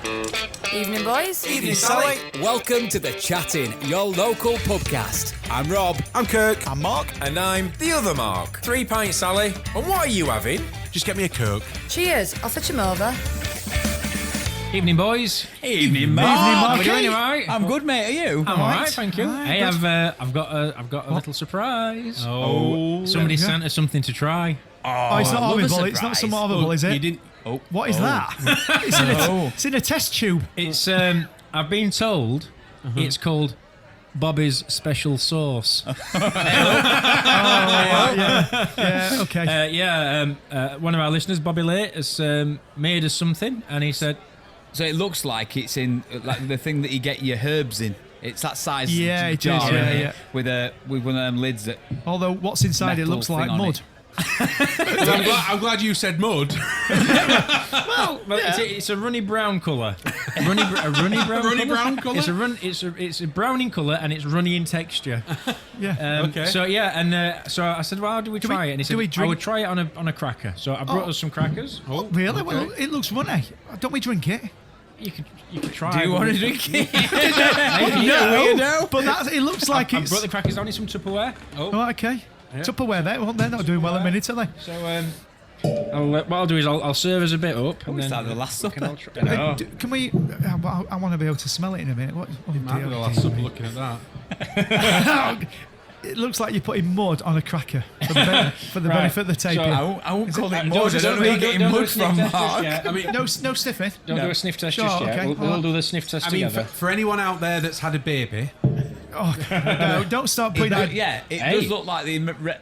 Evening, boys. Evening, Sally. Welcome to The Chatting, your local pubcast. I'm Rob. I'm Kirk. I'm Mark. And I'm the other Mark. 3 pints, Sally. And what are you having? Just get me a Coke. Cheers. I'll fetch him over. Evening, boys. Evening, Mark. How are we doing, all right? I'm good, mate. Are you? I'm all right, thank you. Right, Hey, good. I've got a little surprise. Oh. Somebody sent us something to try. Oh, it's not love a horrible. It's not some surprise. horrible, is it? You didn't... Oh. What is that? It's in a test tube. It's I've been told it's called Bobby's Special Sauce. Yeah, okay. One of our listeners, Bobby Late, has made us something, and he said, So it looks like it's in like the thing that you get your herbs in. It's that size Yeah, it jar is, in yeah, it, yeah. with one of them lids that. Although what's inside it Metal looks like thing on mud. it. I'm glad you said mud. well, it's a runny brown colour. Runny brown colour? It's a brown in colour and it's runny in texture. Yeah. Okay. So I said, well, how do we try it? And he said, I would try it on a cracker. So I brought us some crackers. Oh, really? Well, it looks runny. Don't we drink it? You could try. Do you it. want to drink it? No. But it looks like I it's... brought the crackers down in some Tupperware. Oh, okay. Tupperware there. Well, they're not doing well a minute, are they? So what I'll do is I'll serve us a bit up. And It's then like the Last Supper. Can we... I want to be able to smell it in a minute. What? Oh, Might be the dear. last time looking at that. It looks like you're putting mud on a cracker for the benefit of the taping. I won't call it Don't- mud. I don't know where you're getting don't do mud a sniff from, test just Mark. yet. I mean, No sniffing. Don't do a sniff test Sure, just yet. okay. We'll do the sniff test together. for anyone out there that's had a baby, Oh, no, don't start putting that... Yeah, it Hey. does look like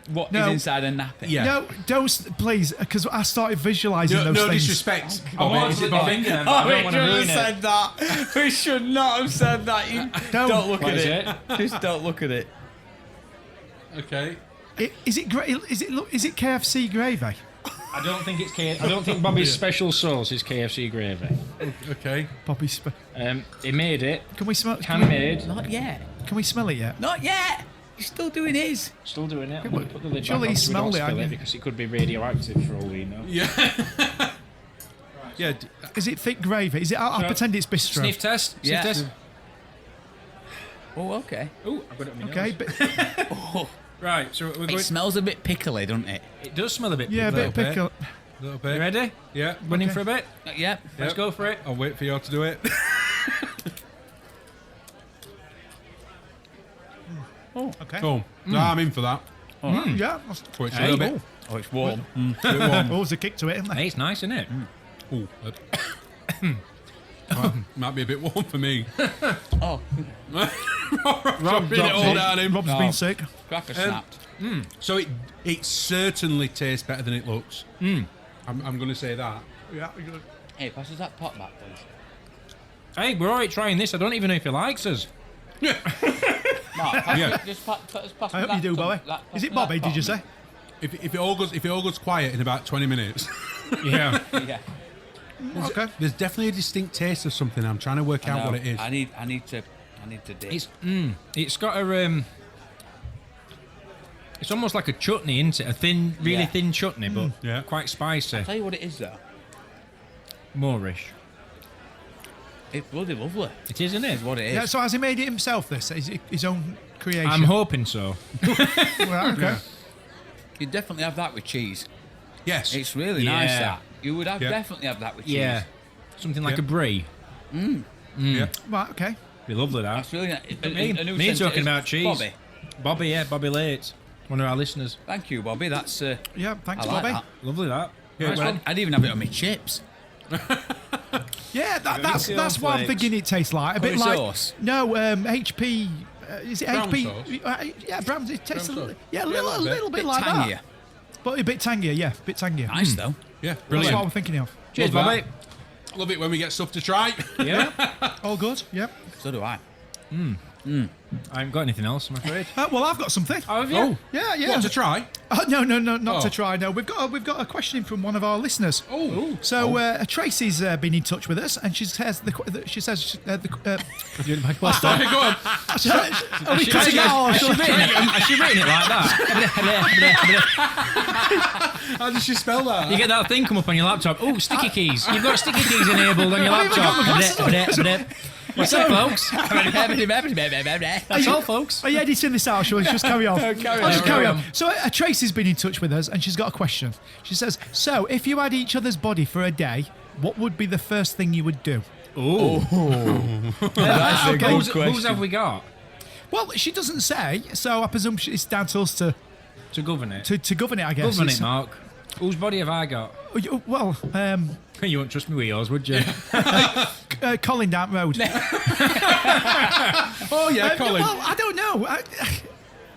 what is No. inside a nappy. Yeah. No, don't, please, because I started visualising no, those no things. disrespect. I want to Bobby. lick your finger, but Oh, I we don't want to should have ruin it. said that. We should not have said that. You don't look What at is it. it? Just don't look at it. Okay. Is it KFC gravy? I don't think it's I don't think Bobby's special sauce is KFC gravy. Okay. Bobby, He made it. can we smell? Handmade. Not yet. Can we smell it yet? Not yet. He's still doing his. Still doing it. I'm going to put the lid surely back on you so we don't smelled it, spill haven't it you? because it could be radioactive for all we know. Yeah. Yeah. Is it thick gravy? Is it? I'll pretend it's bistro. Sniff test. Yeah. Sniff test. Oh, okay. Oh, I've got it on my Okay, nose. but Right, so we're It going. smells a bit pickly, doesn't it? It does smell a bit. yeah, a bit bit. pickle. A little You bit. ready? Yeah. Running Okay. for a bit. Not yet. Let's go for it. I'll wait for you to do it. Okay. Oh, no, I'm in for that. Yeah. Oh, it's a Hey. little bit. Oh, it's warm. A bit warm. Oh, there's a kick to it, isn't there? Hey, it's nice, isn't it? Ooh, might be a bit warm for me. Oh, Dropping it all down him. Rob's been sick. cracker snapped. So it certainly tastes better than it looks. I'm going to say that. Yeah. Hey, pass us that pot back, please. Hey, we're alright trying this. I don't even know if he likes us. Mark, pass Yeah. just pass I hope you do, Bobby. Is it Bobby? Did you say? If it all goes quiet in about 20 minutes, Yeah. Yeah. Okay. there's definitely a distinct taste of something. I'm trying to work out what it is. I need to dip. It's got a It's almost like a chutney, isn't it? A thin, really Yeah. thin chutney, but Yeah. quite spicy. Tell you what it is though. Moorish. It's bloody lovely. It is, isn't it? Is what it is. Yeah. So has he made it himself? This is it his own creation. I'm hoping so. Right, okay. You definitely have that with cheese. Yes. It's really Yeah. nice. That you would have Yeah. definitely have that with cheese. Yeah. Something like Yeah. a brie. Yeah. Right, okay. Be lovely, that. That's really nice. Me talking about cheese. Bobby, Bobby, yeah, Bobby Late. One of our listeners. thank you, Bobby. That's Yeah, thanks, I like Bobby. that. Lovely, that. Yeah, Nice well, one. I'd even have it on my chips. Yeah, that's Mix it that's on what I'm flakes. thinking it tastes like. A bit Curry like sauce? no HP. Is it Brown HP? sauce? Yeah, brown. It tastes Brown a sauce. little, yeah, a Yeah, a little, little bit. bit like tangier. that, but a bit tangier. Yeah, a bit tangier. Nice though. Yeah. That's Brilliant. what I'm thinking of. Cheers, Love Bobby. Love it when we get stuff to try. Yeah. All good. Yep. So do I. I haven't got anything else, I'm afraid. Well, I've got something. Oh, have you? Oh, Yeah. what, to try? No, not Oh. to try. No, we've got a question in from one of our listeners. Oh. So Tracy's been in touch with us, and she says Well, stop it, go on. Are we cutting it out? Has she written it like that? How does she spell that? You get that thing come up on your laptop. Oh, sticky keys. You've got sticky keys enabled on your laptop. What's up, folks? That's all, folks. Are you editing this out? Shall we just carry on? I'll just carry on. So Tracy's been in touch with us, and she's got a question. She says, so if you had each other's body for a day, what would be the first thing you would do? That's a good question. Whose have we got Well, she doesn't say, so I presume it's down to us to to govern it? to govern it, I guess. Govern it, Mark. Whose body have I got? Well, You wouldn't trust me with yours, would you? Colin down road. Oh, yeah, Colin. Well, I don't know.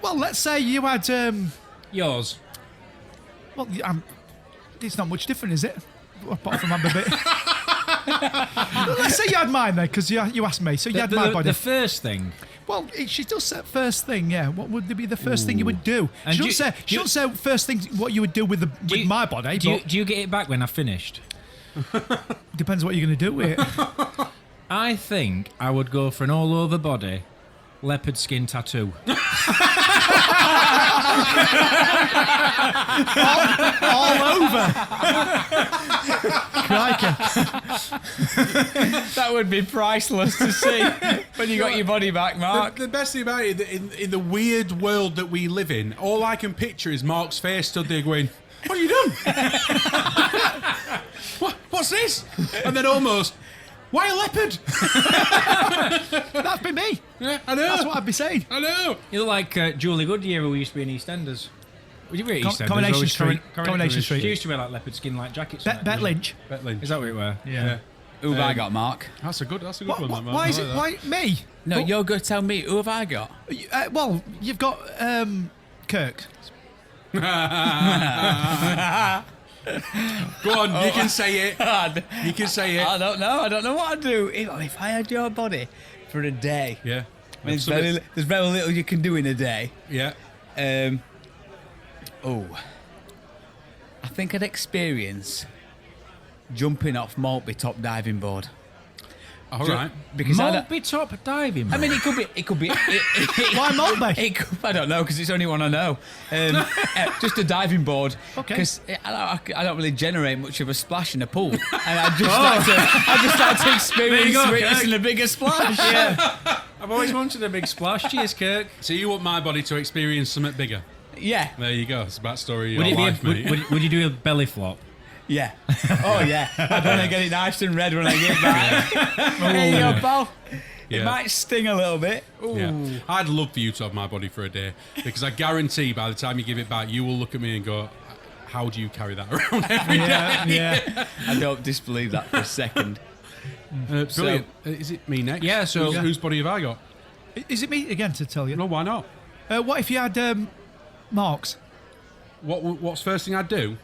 Well, let's say you had. Yours. Well, it's not much different, is it? Apart from I'm a bit. Let's say you had mine then, because you asked me. So you had my body. The first thing. Well, she does say first thing, yeah. What would be the first thing you would do? And She don't say first thing what you would do with my body. Do But you get it back when I've finished? depends what you're going to do with it. I think I would go for an all-over body leopard skin tattoo. All over. Crikey. That would be priceless to see when you got your body back, Mark. The best thing about it, in the weird world that we live in, all I can picture is Mark's face stood there going, what have you done? What's this? And then almost, why a leopard? That'd be me. Yeah, I know. That's what I'd be saying. I know. You look like Julie Goodyear, who used to be in EastEnders. Would you be at EastEnders? Coronation Street. Coronation Street. She used to wear like leopard skin like jackets. Bet Lynch. Bet Lynch. Is that what it were? Yeah. Who have I got, Mark? That's a good one, that, Mark. Why is I it? like Why me? No, you're going to tell me. Who have I got? Well, you've got Kirk. that. Go on, you can say it. You can say it. I don't know. I don't know what I'd do if I had your body for a day. Yeah. I mean, there's very little you can do in a day. Yeah. I think I'd experience jumping off Maltby top diving board. All right. Because Maltby top diving. I mean, it could be. Why Maltby? I don't know, because it's the only one I know. Just a diving board. Okay. Because I don't really generate much of a splash in a pool, and I just like to experience There you go, witnessing Kirk. a bigger splash. I've always wanted a big splash. Cheers, Kirk. So you want my body to experience something bigger? Yeah. There you go. It's a backstory of Would your it life, be? mate. Would you do a belly flop? Yeah. Oh yeah. I don't want to get it nice and red when I get back. There you go, pal. Yeah. It might sting a little bit. Yeah. I'd love for you to have my body for a day, because I guarantee by the time you give it back, you will look at me and go, how do you carry that around every day? Yeah. I don't disbelieve that for a second. Brilliant. Is it me next? Yeah, so- Whose body have I got? Is it me again to tell you? No, why not? What if you had Mark's? What's the first thing I'd do?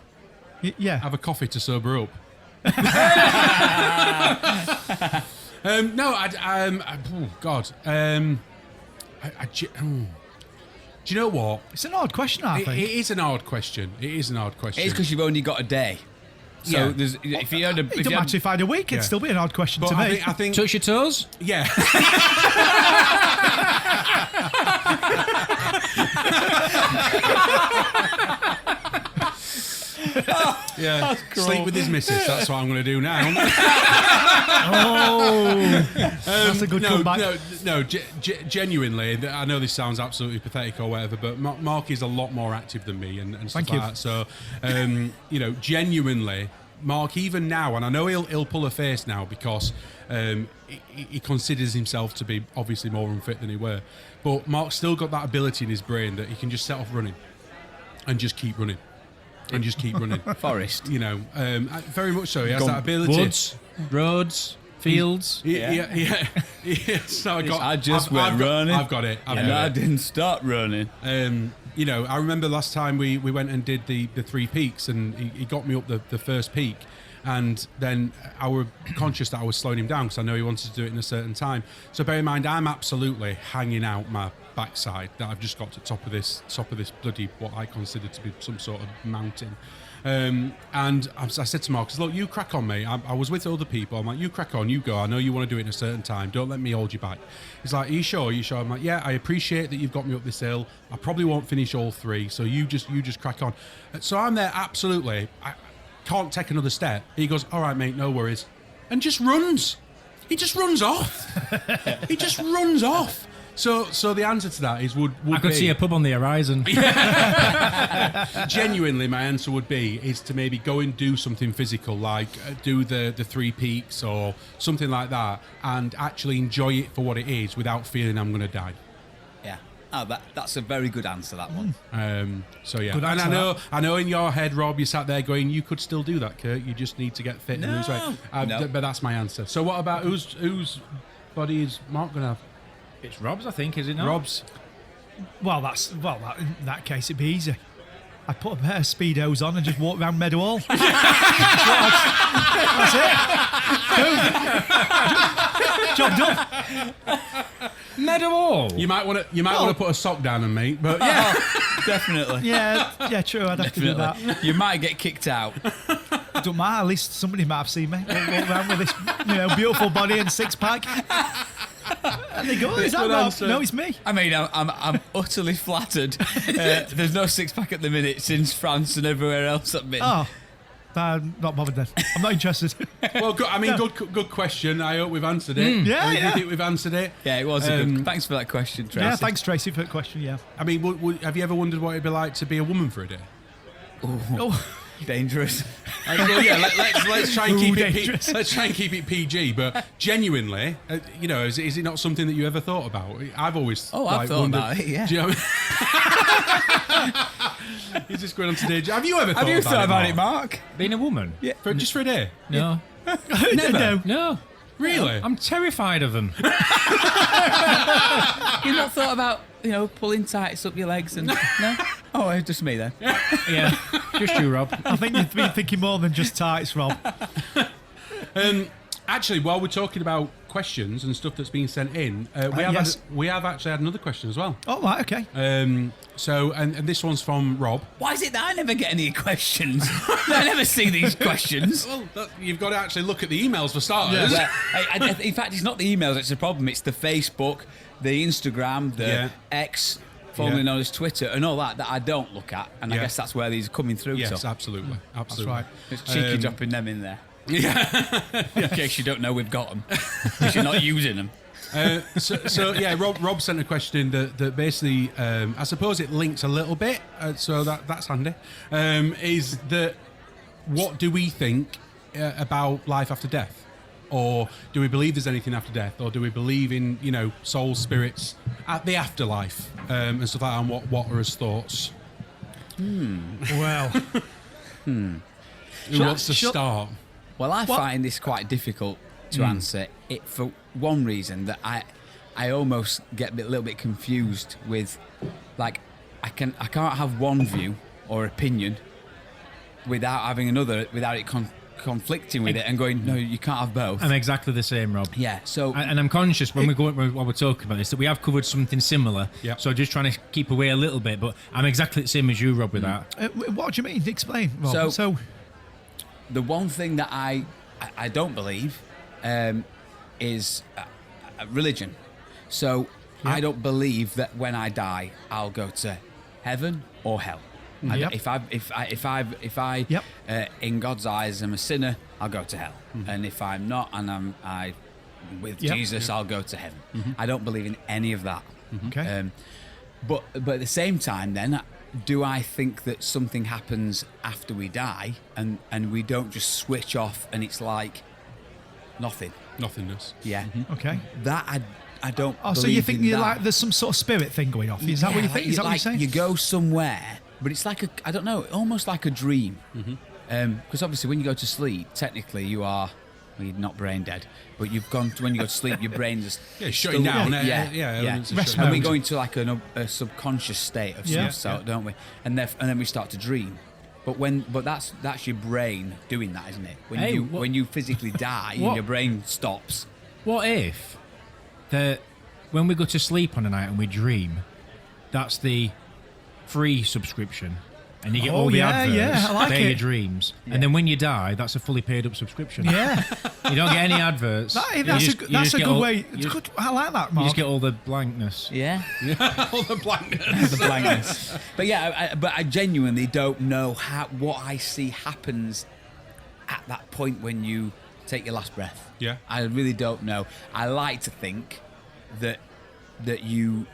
Yeah. Have a coffee to sober up. No, oh God. Do you know what? It's an odd question, I It think. is an odd question. It is an odd question. It's because you've only got a day. So Yeah. if you had a, It doesn't matter if I had a week, it'd still be an odd question But to me. I think Touch your toes. yeah. Yeah, sleep with his missus. That's what I'm going to do now. That's a good comeback. Genuinely, I know this sounds absolutely pathetic or whatever, but Mark is a lot more active than me and stuff Thank like you. that. So, genuinely, Mark, even now, and I know he'll pull a face now because he considers himself to be obviously more unfit than he were, but Mark's still got that ability in his brain that he can just set off running and just keep running. And just keep running. Forest. Very much so. He has that ability. Woods, roads, fields. Yeah. So I just went running. I've got it. And I didn't start running. I remember last time we went and did the 3 peaks, and he got me up the first peak, And then I was conscious that I was slowing him down because I know he wanted to do it in a certain time. So bear in mind, I'm absolutely hanging out my backside that I've just got to top of this bloody what I consider to be some sort of mountain. And I said to Marcus, look, you crack on, mate. I was with other people. I'm like, you crack on, you go. I know you want to do it in a certain time. Don't let me hold you back. He's like, are you sure? Are you sure? I'm like, yeah, I appreciate that you've got me up this hill. I probably won't finish all 3, so you just crack on. So I'm there, absolutely. I can't take another step. He goes, all right, mate, no worries. And just runs. He just runs off. He just runs off. So the answer to that is would I could be, see a pub on the horizon. genuinely, my answer would be is to maybe go and do something physical, like do the 3 peaks or something like that, and actually enjoy it for what it is without feeling I'm going to die. Yeah. Oh, that's a very good answer, that one. So yeah, Good and answer, I know in your head, Rob, you sat there going, you could still do that, Kurt. You just need to get fit and lose weight. No. But that's my answer. So what about whose body is Mark going to have? It's Rob's, I think, is it not? Rob's. Well, in that case, it'd be easy. I'd put a pair of Speedos on and just walk around Meadow Hall. That's it. Job done. Meadow Hall. You might want to put a sock down on me, but yeah. Definitely. Yeah, true. I'd have to do that. You might get kicked out. Don't matter. At least somebody might have seen me walk around with this, beautiful body and 6-pack. And they go, is that Good Rob? answer. No, it's me. I mean, I'm utterly flattered. There's no 6-pack at the minute since France and everywhere else I've been. Oh, not bothered then. I'm not interested. Well, good question. I hope we've answered it. Yeah, Do you yeah. think we've answered it? Yeah, it was a good. Thanks for that question, Tracy. Yeah, thanks, Tracy, for the question. Yeah. I mean, have you ever wondered what it'd be like to be a woman for a day? Oh, Dangerous. Well, yeah, let's try and keep dangerous. let's try and keep it PG. But genuinely, is it not something that you ever thought about? I've always I've thought wondered, about it. Yeah. Do you know what I mean? He's just going on to stage. Have you ever thought Have you thought about it, Mark? Mark? Being a woman? Yeah. Just for a day? No. no. No. Really? I'm terrified of them. You've not thought about, pulling tights up your legs and no? Oh, it's just me then. Yeah. Just you, Rob. I think you've been thinking more than just tights, Rob. Actually, while we're talking about questions and stuff that's been sent in, we have actually had another question as well. Oh, right, okay. So this one's from Rob. Why is it that I never get any questions? I never see these questions. Well, you've got to actually look at the emails for starters. Well, in fact, it's not the emails that's the problem. It's the Facebook, the Instagram, the X, formerly known as Twitter, and all that I don't look at. And I guess that's where these are coming through. Yes, so. absolutely. That's right. It's cheeky dropping them in there. Yeah. In case you don't know we've got them. Because you're not using them. Rob sent a question that basically, I suppose it links a little bit, so that's handy. Is that what do we think about life after death? Or do we believe there's anything after death? Or do we believe in, souls, spirits, at the afterlife, and stuff like that? And what are his thoughts? Well. Who wants to start? Well, I find this quite difficult to answer it for one reason, that I almost get a little bit confused with, like, I can't have one view or opinion without having another, without it conflicting with it and going, no, you can't have both. I'm exactly the same, Rob. Yeah, so... And I'm conscious while we're talking about this that we have covered something similar. Yeah. So just trying to keep away a little bit, but I'm exactly the same as you, Rob, with that. What do you mean? Explain, Rob. So the one thing that I don't believe is religion. So I don't believe that when I die I'll go to heaven or hell. Yep. If I in God's eyes am a sinner, I'll go to hell. And if I'm not, and I with Jesus, I'll go to heaven. I don't believe in any of that. Okay. But at the same time, then, do I think that something happens after we die, and we don't just switch off, and it's like nothing? Nothingness. Yeah. Okay. That I don't. Oh, so you think there's some sort of spirit thing going off? Is that what you think? Is that what you're saying? You go somewhere, but it's like I don't know, almost like a dream. Because obviously, when you go to sleep, technically you are. Well, you're not brain dead, but you've gone to, when you go to sleep, your brain's shutting down. And we go into like a subconscious state of some sort, don't we? And then we start to dream. But that's your brain doing that, isn't it? When you physically die and your brain stops. What if when we go to sleep on a night and we dream, that's the free subscription, and you get all the adverts. I like they're it. your dreams, and then when you die, that's a fully paid up subscription. Yeah, you don't get any adverts. That's a good way. I like that, Mark. You just get all the blankness. Yeah. All the blankness. The blankness. But yeah, I genuinely don't know what I see happens at that point when you take your last breath. Yeah. I really don't know. I like to think that you.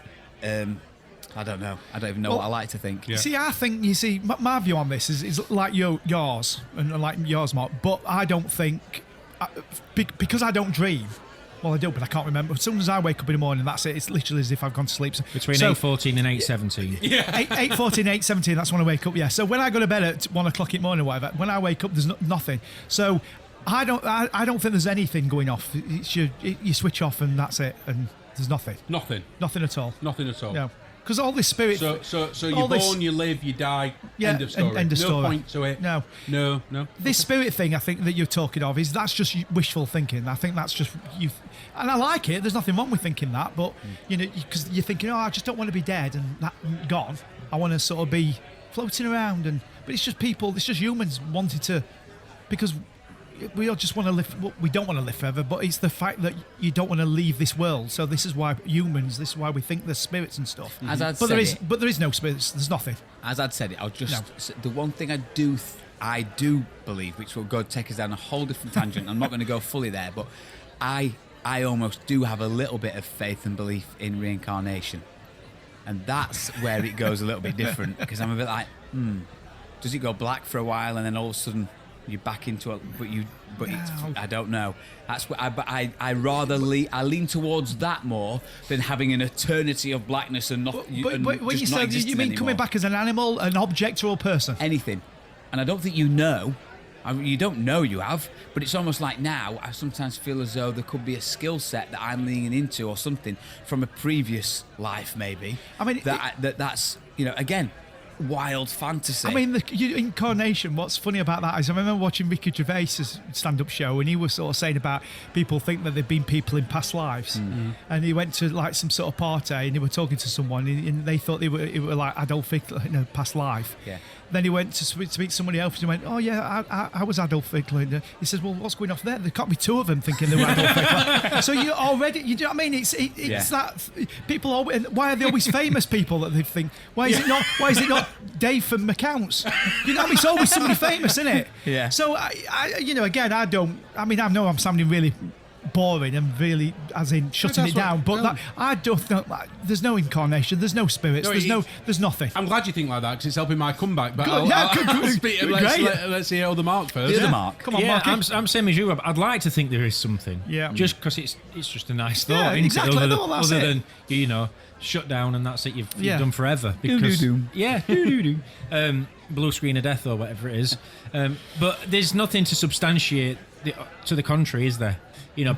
I don't know. I don't even know what I like to think. Yeah. See, I think, my view on this is like yours, and like yours, Mark, but I don't think, because I don't dream, well, I do, but I can't remember. As soon as I wake up in the morning, that's it. It's literally as if I've gone to sleep. Between 8:14 and 8:17. Yeah. 8:14, 8:17, that's when I wake up, yeah. So when I go to bed at 1 o'clock in the morning or whatever, when I wake up, there's nothing. So I don't think there's anything going off. It's you switch off and that's it, and there's nothing. Nothing. Nothing at all. Nothing at all. No. Because all this spirit... So you're born, you live, you die, end of story. End of story. No point to it. No. This spirit thing, I think, that you're talking of, that's just wishful thinking. I think that's just you... And I like it. There's nothing wrong with thinking that, but, because you're thinking, I just don't want to be dead and gone. I want to sort of be floating around. But it's just people, it's just humans wanting to... Because... we all just want to live. Well, we don't want to live forever, but it's the fact that you don't want to leave this world. So this is why humans. This is why we think there's spirits and stuff. But there is no spirits. There's nothing. As I'd said it, I'll just the one thing I do believe, which will take us down a whole different tangent. I'm not going to go fully there, but I almost do have a little bit of faith and belief in reincarnation, and that's where it goes a little bit different, because I'm a bit like, does it go black for a while and then all of a sudden you're back into it, but I don't know. That's what I rather I lean towards that more than having an eternity of blackness and not. But when you say, you mean anymore. coming back as an animal, an object, or a person? Anything, and I don't think you know. You don't know you have, but it's almost like now I sometimes feel as though there could be a skill set that I'm leaning into or something from a previous life, maybe. I mean, that's again. Wild fantasy. I mean, the incarnation, what's funny about that is I remember watching Ricky Gervais's stand-up show, and he was sort of saying about people think that they've been people in past lives. Mm-hmm. And he went to like some sort of party and they were talking to someone and they thought they were like Adolf Hitler in a past life. Yeah. Then he went to speak to somebody else and he went, oh yeah, I was Adolf Hitler. He says, well, what's going off there? There can't be two of them thinking they were Adolf Hitler. So you already, you know what I mean? It's that people always, why are they always famous people that they think? Why is it not Dave from McCounts? You know what I mean? It's always somebody famous, isn't it? Yeah. So again, I know I'm sounding really boring and really, as in shutting it down, but I don't know. There's no incarnation. There's no spirits. There's nothing. I'm glad you think like that because it's helping my comeback. But let's hear the Mark first. The Mark. Come on, Mark. I'm same as you. I'd like to think there is something. Yeah. Just because it's just a nice thought. Yeah, exactly. Other than shut down and that's it. You've done forever. Because blue screen of death or whatever it is. But there's nothing to substantiate to the contrary, is there?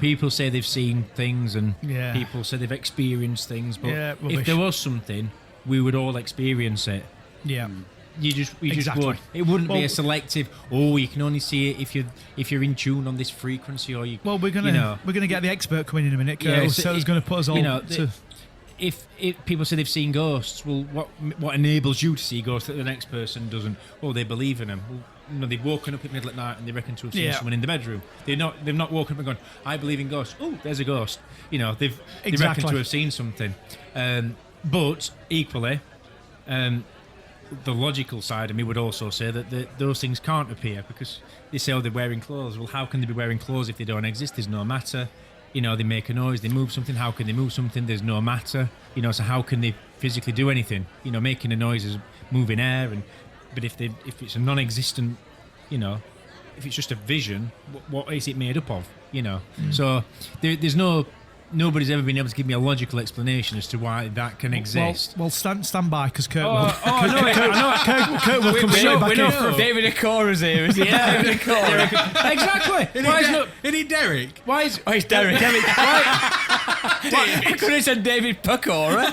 People say they've seen things and people say they've experienced things, but if there was something, we would all experience it. Yeah. We just would. It wouldn't be a selective. You can only see it if you're in tune on this frequency, or you. Well, we're gonna get the expert coming in a minute. So it's going to put us all. If people say they've seen ghosts, well, what enables you to see ghosts that the next person doesn't? Well, they believe in them. Well, they've woken up at middle at night and they reckon to have seen someone in the bedroom. They've not woken up and gone, I believe in ghosts. Oh, there's a ghost. They reckon to have seen something. But equally, the logical side of me would also say that those things can't appear because they say, they're wearing clothes. Well, how can they be wearing clothes if they don't exist? There's no matter. They make a noise, they move something. How can they move something? There's no matter. So how can they physically do anything? Making a noise is moving air, but if it's a non-existent, if it's just a vision, what is it made up of? So there's nobody's ever been able to give me a logical explanation as to why that can exist. Well, stand by because Kurt will. Kurt will come straight back in. David Okora's here, isn't it? David Okora. Exactly. Isn't he Derek? Why is? Oh, he's Derek. I could have said David Pecora.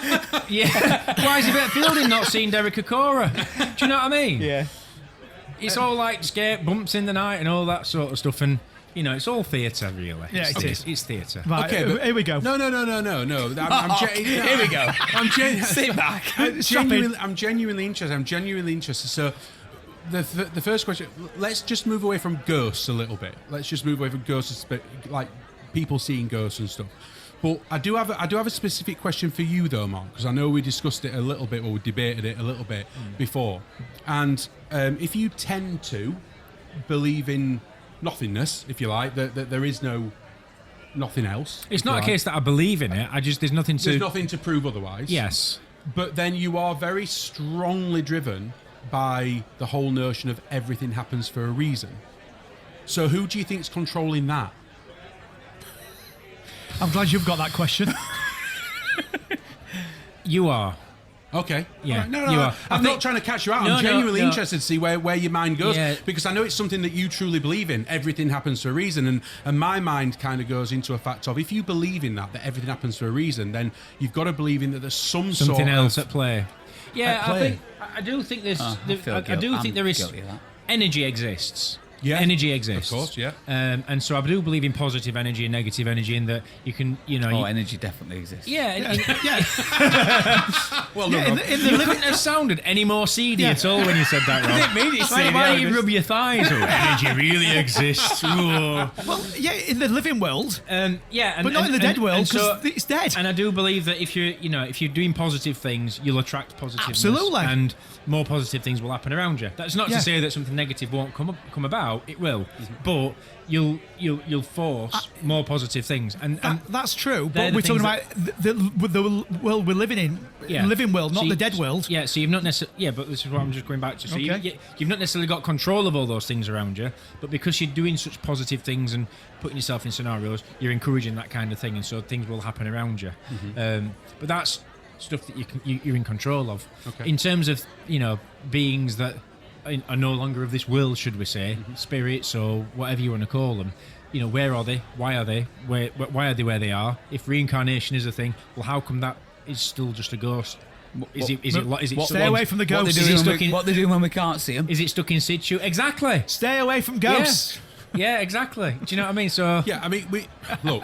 Yeah. Why is he better fielding not seeing Derek Okora? Do you know what I mean? Yeah. It's all like scare bumps in the night and all that sort of stuff, and it's all theatre, really. Yeah, it is. It's theatre. Right, Okay, but here we go. No. Here we go. Sit back. I'm genuinely interested. So, the first question. Let's just move away from ghosts a little bit. Let's just move away from ghosts, like people seeing ghosts and stuff. But I do have a specific question for you though, Mark, because I know we discussed it a little bit, or we debated it a little bit before. And if you tend to believe in nothingness, if you like, that there is nothing else. It's not a case that I believe in it. There's nothing to prove otherwise. Yes. But then you are very strongly driven by the whole notion of everything happens for a reason. So who do you think's controlling that? I'm glad you've got that question. You are. Okay. Yeah. Right. No. You are. I'm not trying to catch you out. I'm genuinely interested to see where your mind goes, because I know it's something that you truly believe in. Everything happens for a reason, and my mind kind of goes into a fact of, if you believe in that everything happens for a reason, then you've got to believe in that there's something else at play. Yeah, I do think there's. I do think there is. Energy exists. Yeah, energy exists. Of course, yeah. And so I do believe in positive energy and negative energy, in that you can, energy definitely exists. Yeah. Well, no, you couldn't have sounded any more seedy at all when you said that, Rob. I didn't mean it seedy. Why don't you rub your thighs? Energy really exists. Well, yeah, in the living world. But not in the dead world, because it's dead. And I do believe that if you're doing positive things, you'll attract positiveness. Absolutely. And more positive things will happen around you. That's not to say that something negative won't come about. It will, but you'll force more positive things, and that's true. But we're talking about the world we're living in, living world, not the dead world. Yeah, so you've not necessarily. Yeah, but this is what I'm just going back to. So you've not necessarily got control of all those things around you, but because you're doing such positive things and putting yourself in scenarios, you're encouraging that kind of thing, and so things will happen around you. But that's stuff that you're in control of. Okay. In terms of beings that are no longer of this world, should we say, spirits or whatever you want to call them. Where are they? Why are they? Why are they where they are? If reincarnation is a thing, well, how come that is still just a ghost? Is it? Stay away from the ghosts. What they do when we can't see them? Is it stuck in situ? Exactly. Stay away from ghosts. Yeah, exactly. Do you know what I mean? So yeah, I mean, look.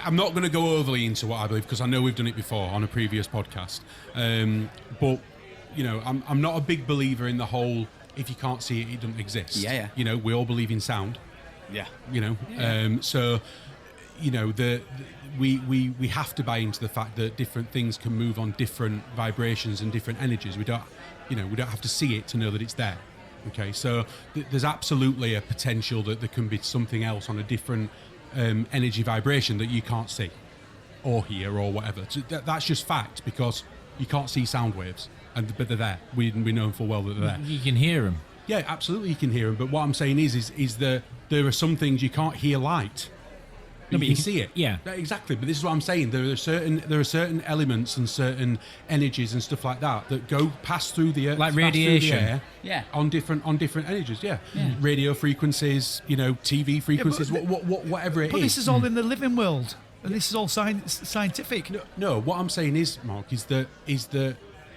I'm not going to go overly into what I believe, because I know we've done it before on a previous podcast. But I'm not a big believer in the whole, if you can't see it, it doesn't exist. Yeah. We all believe in sound. Yeah. So we have to buy into the fact that different things can move on different vibrations and different energies. We don't have to see it to know that it's there. Okay, so there's absolutely a potential that there can be something else on a different energy vibration that you can't see or hear or whatever. So that's just fact, because you can't see sound waves, but they're there. We know full well that they're there. You can hear them. Yeah, absolutely, you can hear them. But what I'm saying is that there are some things you can't hear light. But you can see it. Yeah, exactly. But this is what I'm saying. There are certain elements and certain energies and stuff like that pass through the earth, like radiation. On different energies. Yeah. Radio frequencies. TV frequencies. Whatever it is. But this is all in the living world, and this is all scientific. No. What I'm saying is, Mark, is that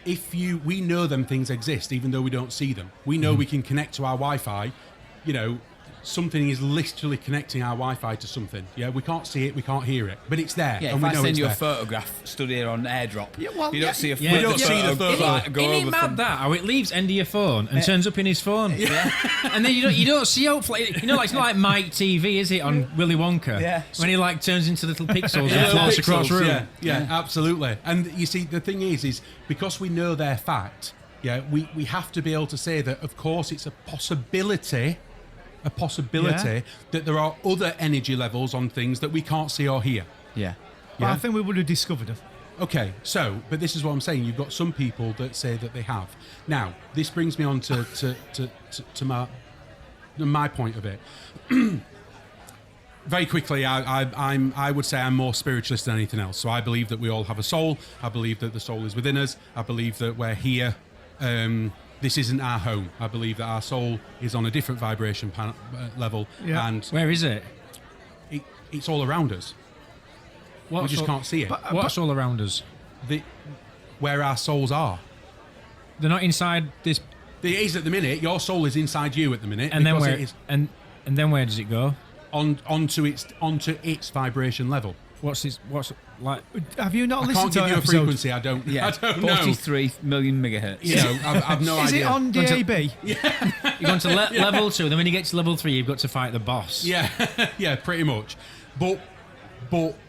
we know them things exist, even though we don't see them. We know we can connect to our Wi-Fi. Something is literally connecting our Wi-Fi to something. Yeah, we can't see it, we can't hear it, but it's there. Yeah, and if we I know send it's you a there. photograph stood here on AirDrop, you don't see a we don't see the photo. Isn't it mad that how it leaves end of your phone and turns up in his phone? Yeah. And then you don't see hopefully it's not like Mike TV, is it, on Willy Wonka? Yeah. When he turns into little pixels and floats across room. Yeah, absolutely. And you see, the thing is because we know their fact, we have to be able to say that, of course, it's a possibility that there are other energy levels on things that we can't see or hear. Yeah. Well, I think we would have discovered them. Okay, but this is what I'm saying. You've got some people that say that they have. Now, this brings me on to my point of it. Very quickly, I would say I'm more spiritualist than anything else. So I believe that we all have a soul. I believe that the soul is within us. I believe that we're here. This isn't our home. I believe that our soul is on a different vibration level. Yeah. And where is it? It's all around us. We just can't see it. What's all around us? Where our souls are. They're not inside this It is at the minute. Your soul is inside you at the minute. And then because where it is and then where does it go? onto its vibration level. What's like? Have you not I listened can't to give an you a episode? frequency. I don't know. 43 million megahertz. You know, I've no Is idea. it on DAB? You go on to level 2, and then when you get to level 3, you've got to fight the boss. Yeah, yeah, pretty much. But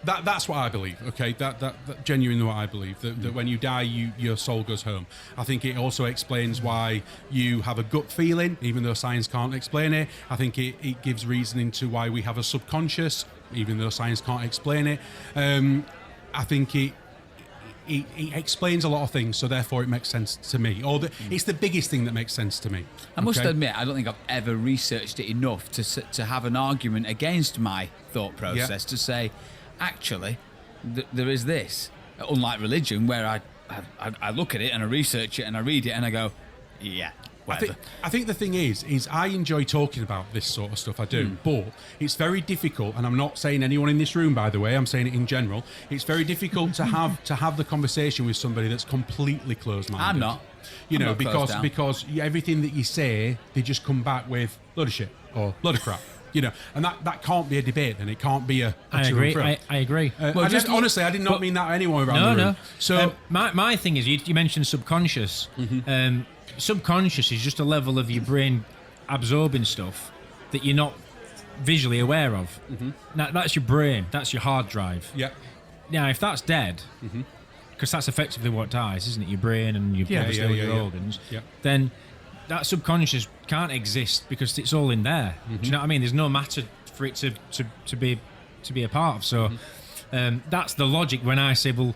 that's what I believe. Okay, that genuinely what I believe. That when you die, your soul goes home. I think it also explains why you have a gut feeling, even though science can't explain it. I think it gives reasoning to why we have a subconscious, even though science can't explain it. I think it explains a lot of things, so therefore it makes sense to me. It's the biggest thing that makes sense to me. I must admit, I don't think I've ever researched it enough to have an argument against my thought process to say, actually, there is this. Unlike religion, where I look at it and I research it and I read it and I go, yeah, whatever. I think the thing is I enjoy talking about this sort of stuff. I do, but it's very difficult. And I'm not saying anyone in this room, by the way. I'm saying it in general. It's very difficult to have the conversation with somebody that's completely closed-minded. I'm not. You know, I'm not because everything that you say, they just come back with load of shit or load of crap. You know, and that can't be a debate, and it can't be a I to agree. and fro. I agree. Honestly, I did not mean that anyone around the room. No. So my thing is, you mentioned subconscious. Subconscious is just a level of your brain absorbing stuff that you're not visually aware of. Now, that's your brain. That's your hard drive. yeah, Now, if that's dead, because that's effectively what dies, isn't it? Your brain and your organs. Yeah. Then that subconscious can't exist because it's all in there. Do you know what I mean? There's no matter for it to be a part of. So that's the logic when I say, well,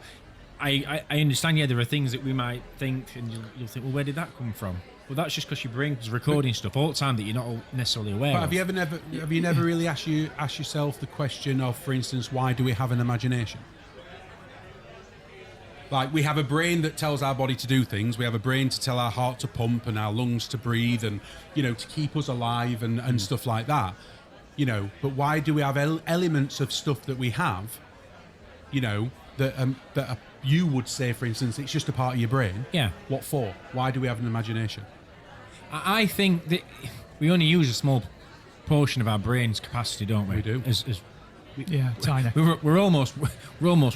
I understand. Yeah, there are things that we might think, and you'll think, well, where did that come from? Well, that's just because your brain's recording stuff all the time that you're not necessarily aware but of. have you never really asked yourself the question of, for instance, why do we have an imagination? Like, we have a brain that tells our body to do things. We have a brain to tell our heart to pump and our lungs to breathe and, you know, to keep us alive and stuff like that. You know, but why do we have elements of stuff that we have, you know, that you would say, for instance, it's just a part of your brain? Yeah. What for? Why do we have an imagination? I think that we only use a small portion of our brain's capacity, don't we? We do. Tiny. We're almost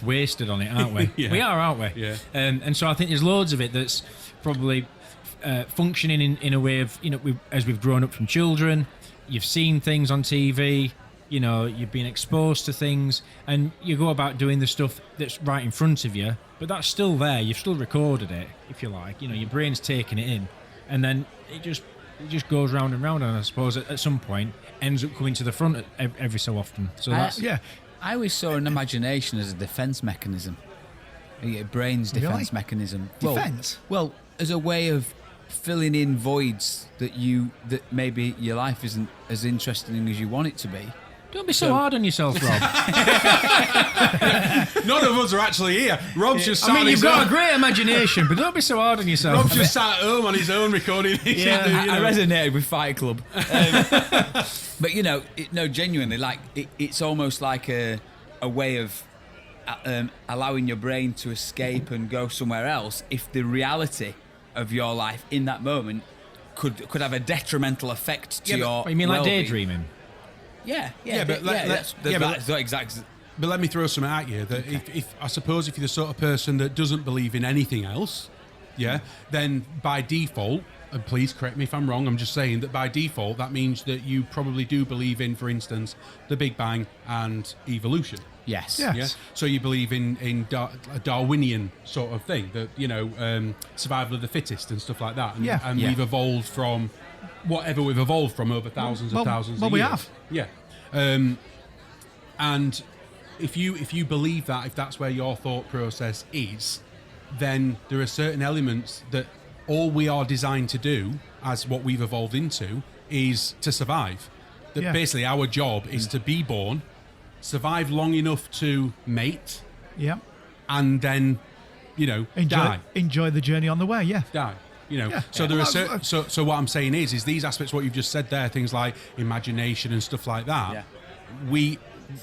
wasted on it, aren't we? Yeah. We are, aren't we? Yeah. And so I think there's loads of it that's probably functioning in a way of, you know, as we've grown up from children, you've seen things on TV, you know, you've been exposed to things, and you go about doing the stuff that's right in front of you, but that's still there. You've still recorded it, if you like. You know, your brain's taking it in, and then it just goes round and round, and I suppose at some point ends up coming to the front every so often. So that's I always saw an imagination as a defence mechanism. Your brain's defence mechanism. Defence? Well, as a way of filling in voids that maybe your life isn't as interesting as you want it to be. Don't be so hard on yourself, Rob. None of us are actually here. Rob's just sat I mean, on you've his got own. a great imagination, but don't be so hard on yourself. Rob's just sat at home on his own recording. I resonated with Fight Club. But, you know, genuinely, like, it's almost like a way of allowing your brain to escape and go somewhere else if the reality of your life in that moment could have a detrimental effect to your You mean like well-being. daydreaming? That's exact. But let me throw something at you. That if I suppose if you're the sort of person that doesn't believe in anything else, then by default, and please correct me if I'm wrong, I'm just saying that by default that means that you probably do believe in, for instance, the Big Bang and evolution. Yes. Yeah. Yeah. So you believe in a Darwinian sort of thing, that, you know, survival of the fittest and stuff like that. And we've evolved from whatever we've evolved from over thousands of thousands of years. we have. Yeah. And if you believe that, if that's where your thought process is, then there are certain elements that all we are designed to do, as what we've evolved into, is to survive. That basically our job is to be born, survive long enough to mate, and then, you know, die. Enjoy the journey on the way. Die. You know, so there are certain, so what I'm saying is these aspects, what you've just said there, things like imagination and stuff like that. We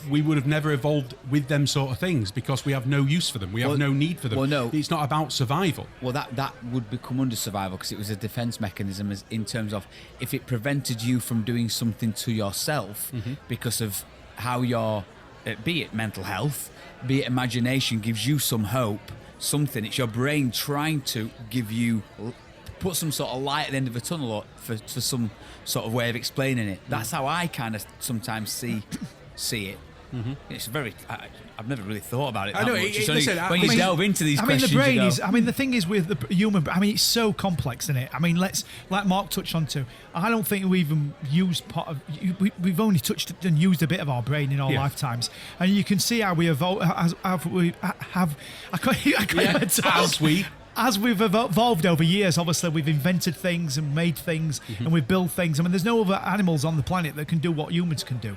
we would have never evolved with them sort of things because we have no use for them. We have no need for them. Well, no. It's not about survival. Well, that would become under survival because it was a defense mechanism in terms of if it prevented you from doing something to yourself because of how your, be it mental health, be it imagination, gives you some hope, something. It's your brain trying to give you, put some sort of light at the end of a tunnel or for some sort of way of explaining it. That's how I kind of sometimes see it. It's very. I've never really thought about it. That much. It's only when you delve into these questions, the brain you go, is. I mean, the thing is with the human. I mean, it's so complex, isn't it? I mean, like Mark touched on too. I don't think we even used part of. We've only touched and used a bit of our brain in our lifetimes, and you can see how we evolve. As we've evolved over years, obviously we've invented things and made things and we've built things. I mean, there's no other animals on the planet that can do what humans can do.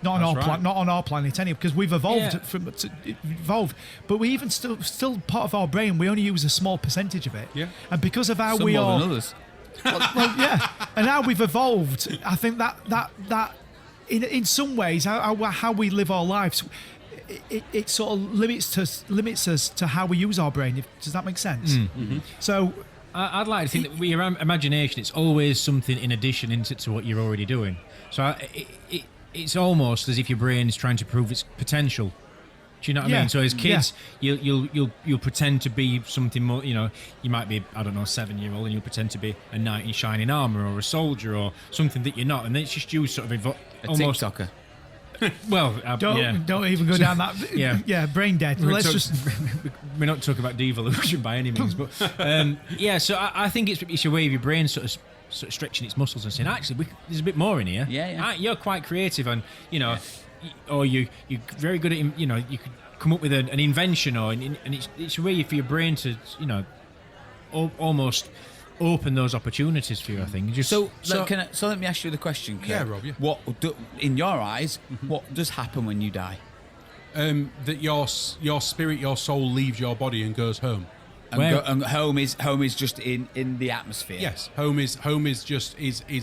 Not on our planet anyway, because we've evolved evolved. But we even still part of our brain. We only use a small percentage of it. Yeah. And because of how some we more are, than others. well, yeah, and how we've evolved, I think that in some ways how we live our lives. It sort of limits us to how we use our brain. Does that make sense? So I'd like to think that with your imagination, it's always something in addition to what you're already doing. So it's almost as if your brain is trying to prove its potential. Do you know what I mean? So as kids, you'll pretend to be something more. You know, you might be, I don't know, a 7-year-old, and you'll pretend to be a knight in shining armor or a soldier or something that you're not, and then it's just you sort of almost TikToker. Well, don't even go down that. Brain dead. We're not talking about devolution by any means, but So I think it's a way of your brain sort of stretching its muscles and saying, actually, there's a bit more in here. You're quite creative, and or you're very good at, you could come up with an invention, and it's a way for your brain to almost open those opportunities for you. I think. So let me ask you the question, Kurt. Yeah, Rob. Yeah. What in your eyes? What does happen when you die? That your spirit, your soul leaves your body and goes home. And home is just in the atmosphere. Yes, home is just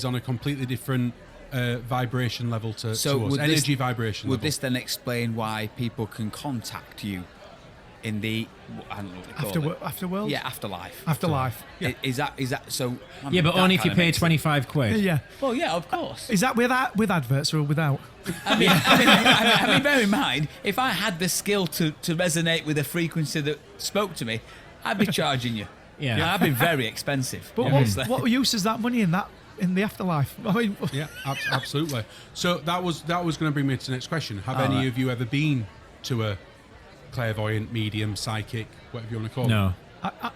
on a completely different vibration level to us. Energy vibration. Would level. this then explain why people can contact you in the afterworld? Yeah, afterlife. Afterlife. Yeah. Is that so? But only if you pay 25 quid. Yeah. Well, yeah, of course. Is that with adverts or without? I mean, bear in mind, if I had the skill to resonate with a frequency that spoke to me, I'd be charging you. Yeah, I'd be very expensive. But what use is that money in the afterlife? I mean, absolutely. So that was going to bring me to the next question. Have any of you ever been to a clairvoyant, medium, psychic, whatever you want to call it? No.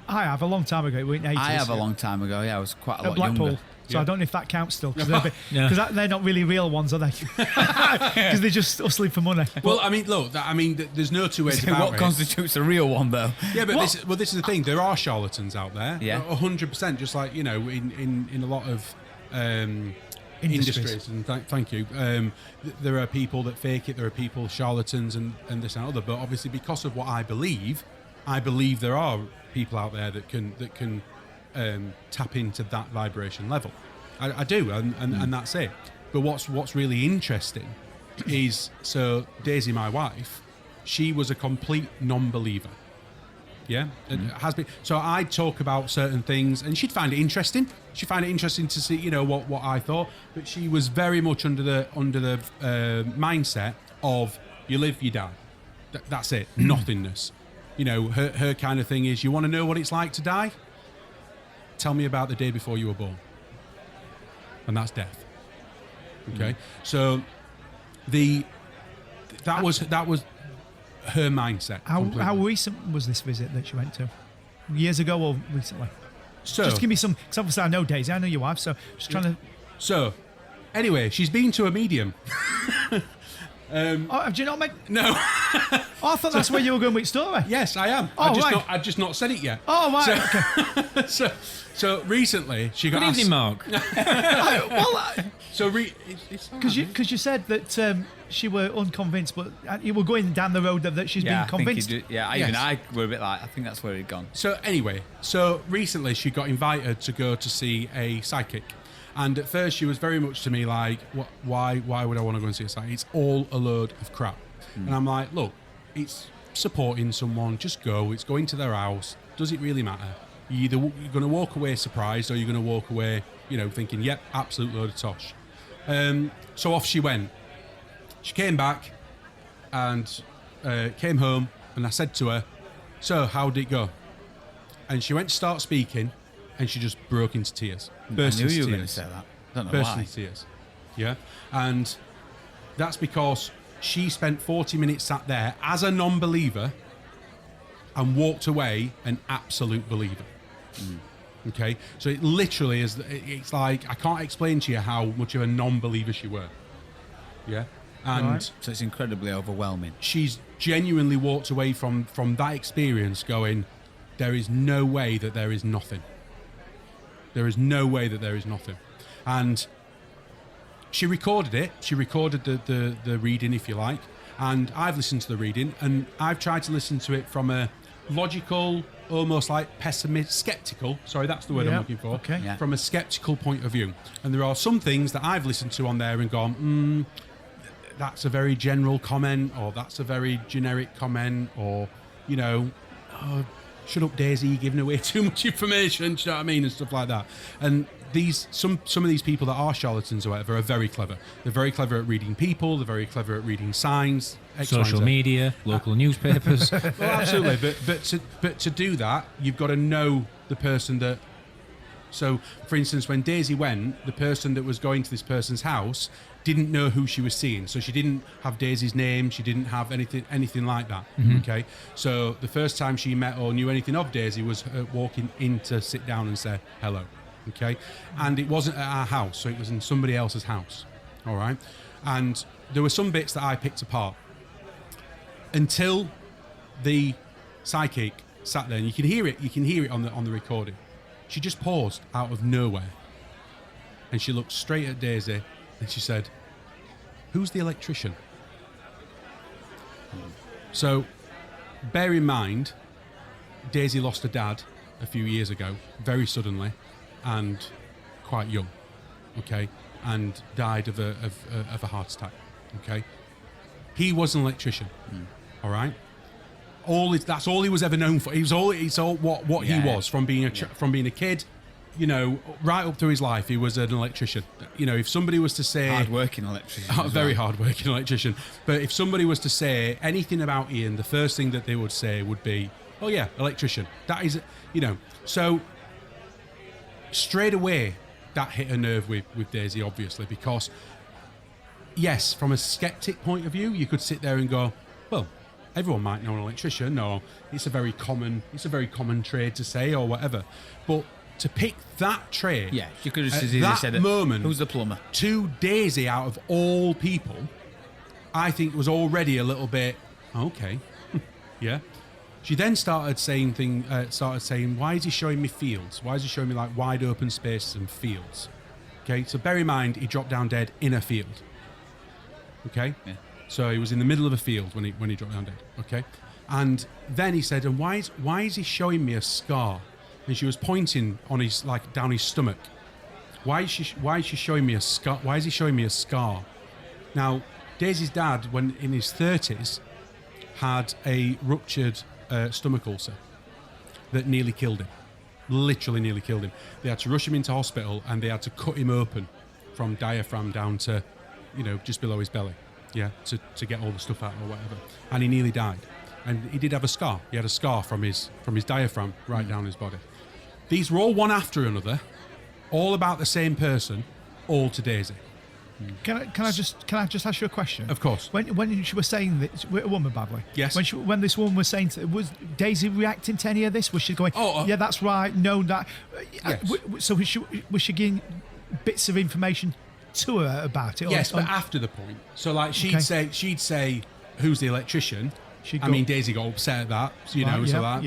I have a long time ago. We were in 80s. I have a long time ago. Yeah, I was quite a lot Blackpool. younger. So I don't know if that counts still, because they're not really real ones, are they? Because they're just hustling for money. Well, I mean, look, there's no two ways about it. What constitutes a real one, though? Yeah, but this is the thing. There are charlatans out there. Yeah, 100%. Just like in a lot of industries. And thank you. There are people that fake it. There are people charlatans and this and other. But obviously, because of what I believe there are people out there that can tap into that vibration level. I do, and that's it. But what's really interesting is, so Daisy, my wife, she was a complete non-believer. Yeah, it has been. So I'd talk about certain things, and she'd find it interesting. She'd find it interesting to see, what I thought. But she was very much under the mindset of you live, you die. That's it. Nothingness. Her kind of thing is, you want to know what it's like to die? Tell me about the day before you were born. And that's death. Okay? So that was her mindset. How recent was this visit that you went to? Years ago or recently? So just give me some, because obviously I know Daisy, I know your wife, so just trying to... So, anyway, she's been to a medium. Have you not met... No. I thought that's where you were going with story. Yes, I am. I've just not said it yet. Oh, right. Okay. So recently she got Good evening, Mark. Because you said that she were unconvinced, but you were going down the road that she's been convinced. I were a bit like, I think that's where he'd gone. So anyway, recently she got invited to go to see a psychic. And at first she was very much to me like, why would I want to go and see a site? It's all a load of crap. And I'm like, look, it's supporting someone, just go. It's going to their house. Does it really matter? You're going to walk away surprised, or you're going to walk away, thinking, yep, absolute load of tosh. So off she went. She came back and came home, and I said to her, so how did it go? And she went to start speaking, and she just broke into tears. Burst I knew into you were tears. going to say that. I don't know Burst why. into tears. Yeah. And that's because she spent 40 minutes sat there as a non-believer and walked away an absolute believer. Okay? So it literally is, it's like, I can't explain to you how much of a non-believer she were. Yeah? And Right. So it's incredibly overwhelming. she's genuinely walked away from that experience going, there is no way that there is nothing. There is no way that there is nothing. And she recorded it. She recorded the reading, if you like. And I've listened to the reading, and I've tried to listen to it from a logical, almost like skeptical, sorry, that's the word I'm Yeah, looking for, okay. Yeah. from a skeptical point of view. And there are some things that I've listened to on there and gone, that's a very general comment, or that's a very generic comment, or, oh, shut up, Daisy, you're giving away too much information, do you know what I mean, and stuff like that. And some of these people that are charlatans or whatever are very clever. They're very clever at reading people, they're very clever at reading signs, X, Y, and Social Z. media, local newspapers. Well, absolutely, but to do that, you've got to know the person that. So, for instance, when Daisy went, the person that was going to this person's house didn't know who she was seeing, so she didn't have Daisy's name, she didn't have anything like that. Okay, so the first time she met or knew anything of Daisy was her walking in to sit down and say hello. Okay, and it wasn't at our house, so it was in somebody else's house. All right, and there were some bits that I picked apart until the psychic sat there, and you can hear it on the recording. She just paused out of nowhere, and she looked straight at Daisy, and she said, "Who's the electrician?" So, bear in mind, Daisy lost her dad a few years ago, very suddenly, and quite young, okay, and died of a heart attack, okay. He was an electrician, all right. That's all he was ever known for. It's all what he was from being a kid, right up through his life. He was an electrician. If somebody was to say Hard-working electrician. very hard-working electrician, but if somebody was to say anything about Ian, the first thing that they would say would be, "Oh yeah, electrician." That is, So straight away, that hit a nerve with Daisy, obviously, because yes, from a skeptic point of view, you could sit there and go, well, everyone might know an electrician, or it's a very common trade to say, or whatever. But to pick that trade, Yeah, you could have just at easily that said it. moment, Who's the plumber? to Daisy out of all people, I think was already a little bit okay. Yeah. She then started saying, why is he showing me fields? Why is he showing me like wide open spaces and fields? Okay, so bear in mind, he dropped down dead in a field. Okay? Yeah. So he was in the middle of a field when he dropped down dead. Okay? And then he said, and why is he showing me a scar? And she was pointing on his, like, down his stomach. Why is she showing me a scar? Why is he showing me a scar? Now, Daisy's dad, when in his 30s, had a ruptured stomach ulcer that nearly killed him. Literally nearly killed him. They had to rush him into hospital, and they had to cut him open from diaphragm down to, just below his belly. Yeah, to get all the stuff out or whatever. And he nearly died. And he did have a scar. He had a scar from his diaphragm right down his body. These were all one after another, all about the same person, all to Daisy. Can I just ask you a question? Of course. When she was saying this, a woman, badly. Yes. When this woman was saying, was Daisy reacting to any of this? Was she going, yeah, that's right, no, that? Yes. So was she giving bits of information to her about it? Yes, but after the point. So like she'd say, who's the electrician? Daisy got upset at that,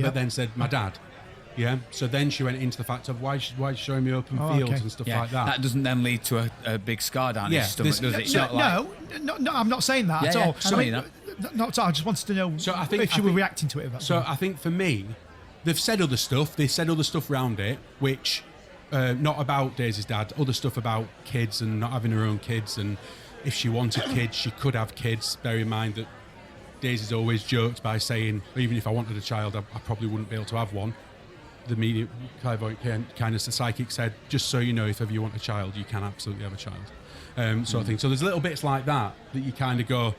but then said, my dad. Yeah. So then she went into the fact of why is she showing me open fields and stuff like that. That doesn't then lead to a big scar down his stomach, does it? It's not like... No, I'm not saying that at all. Not at all. I just wanted to know if she were reacting to it. I think for me, they've said other stuff. They said other stuff around it, which not about Daisy's dad, other stuff about kids and not having her own kids, and if she wanted kids, she could have kids. Bear in mind that Daisy's always joked by saying, even if I wanted a child, I probably wouldn't be able to have one. The medium clairvoyant kind of psychic said, just so you know, if ever you want a child, you can absolutely have a child, sort of thing. So there's little bits like that you kind of go,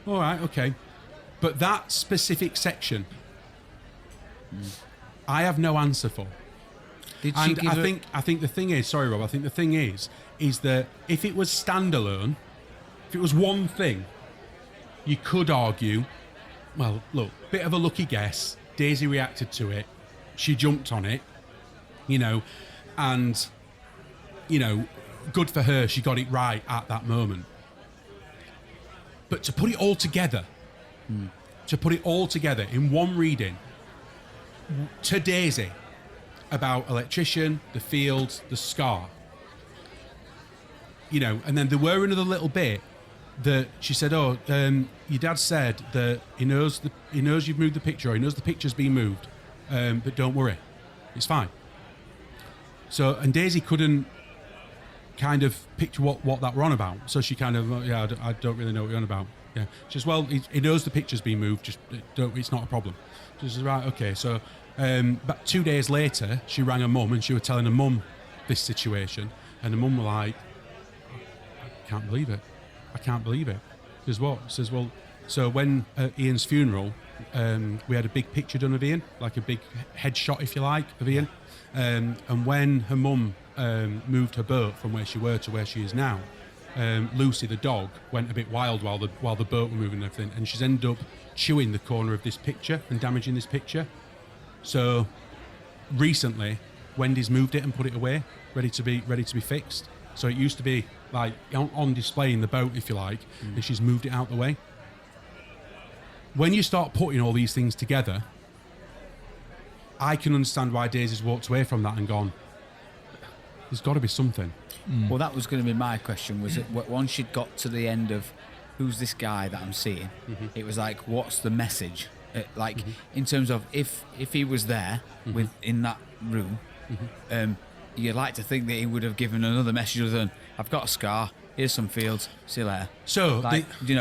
all right, okay. But that specific section, I have no answer for. Did she And give I think the thing is, sorry Rob, I think the thing is that if it was standalone, if it was one thing, you could argue, well, look, bit of a lucky guess. Daisy reacted to it. She jumped on it, and, good for her. She got it right at that moment. But to put it all together, in one reading to Daisy about electrician, the fields, the scar, and then there were another little bit that she said, your dad said that he knows you've moved the picture, or he knows the picture's been moved. But don't worry, it's fine. So, and Daisy couldn't kind of picture what that were on about. So she kind of, I don't really know what you're on about. Yeah, she says, well, he knows the picture's been moved. Just it's not a problem. She says, right, okay. So, but 2 days later, she rang her mum and she was telling her mum this situation, and the mum were like, I can't believe it. She says, what? She says, well, so when at Ian's funeral, we had a big picture done of Ian, like a big headshot, if you like, of Ian. And when her mum moved her boat from where she were to where she is now, Lucy, the dog, went a bit wild while the boat were moving and everything, and she's ended up chewing the corner of this picture and damaging this picture. So recently, Wendy's moved it and put it away, ready to be fixed. So it used to be like on display in the boat, if you like, and she's moved it out the way. When you start putting all these things together, I can understand why Daisy's walked away from that and gone, there's got to be something. Well, that was going to be my question. Was it once she'd got to the end of who's this guy that I'm seeing? It was like, what's the message? In terms of if he was there in that room, you'd like to think that he would have given another message other than, I've got a scar. Here's some fields. See you later. So,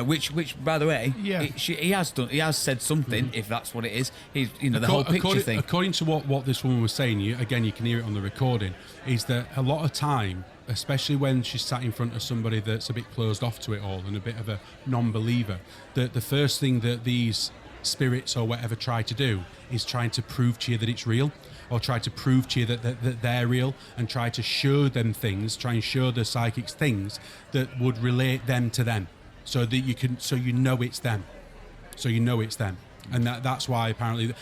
which by the way, Yeah. he has done. He has said something. If that's what it is, he's the whole picture thing. According to what this woman was saying, you can hear it on the recording, is that a lot of time, especially when she's sat in front of somebody that's a bit closed off to it all and a bit of a non-believer, that the first thing that these spirits or whatever try to do is trying to prove to you that it's real, or try to prove to you that they're real, and try to show them things, try and show the psychics things that would relate them to them, so that you know it's them, and that's why apparently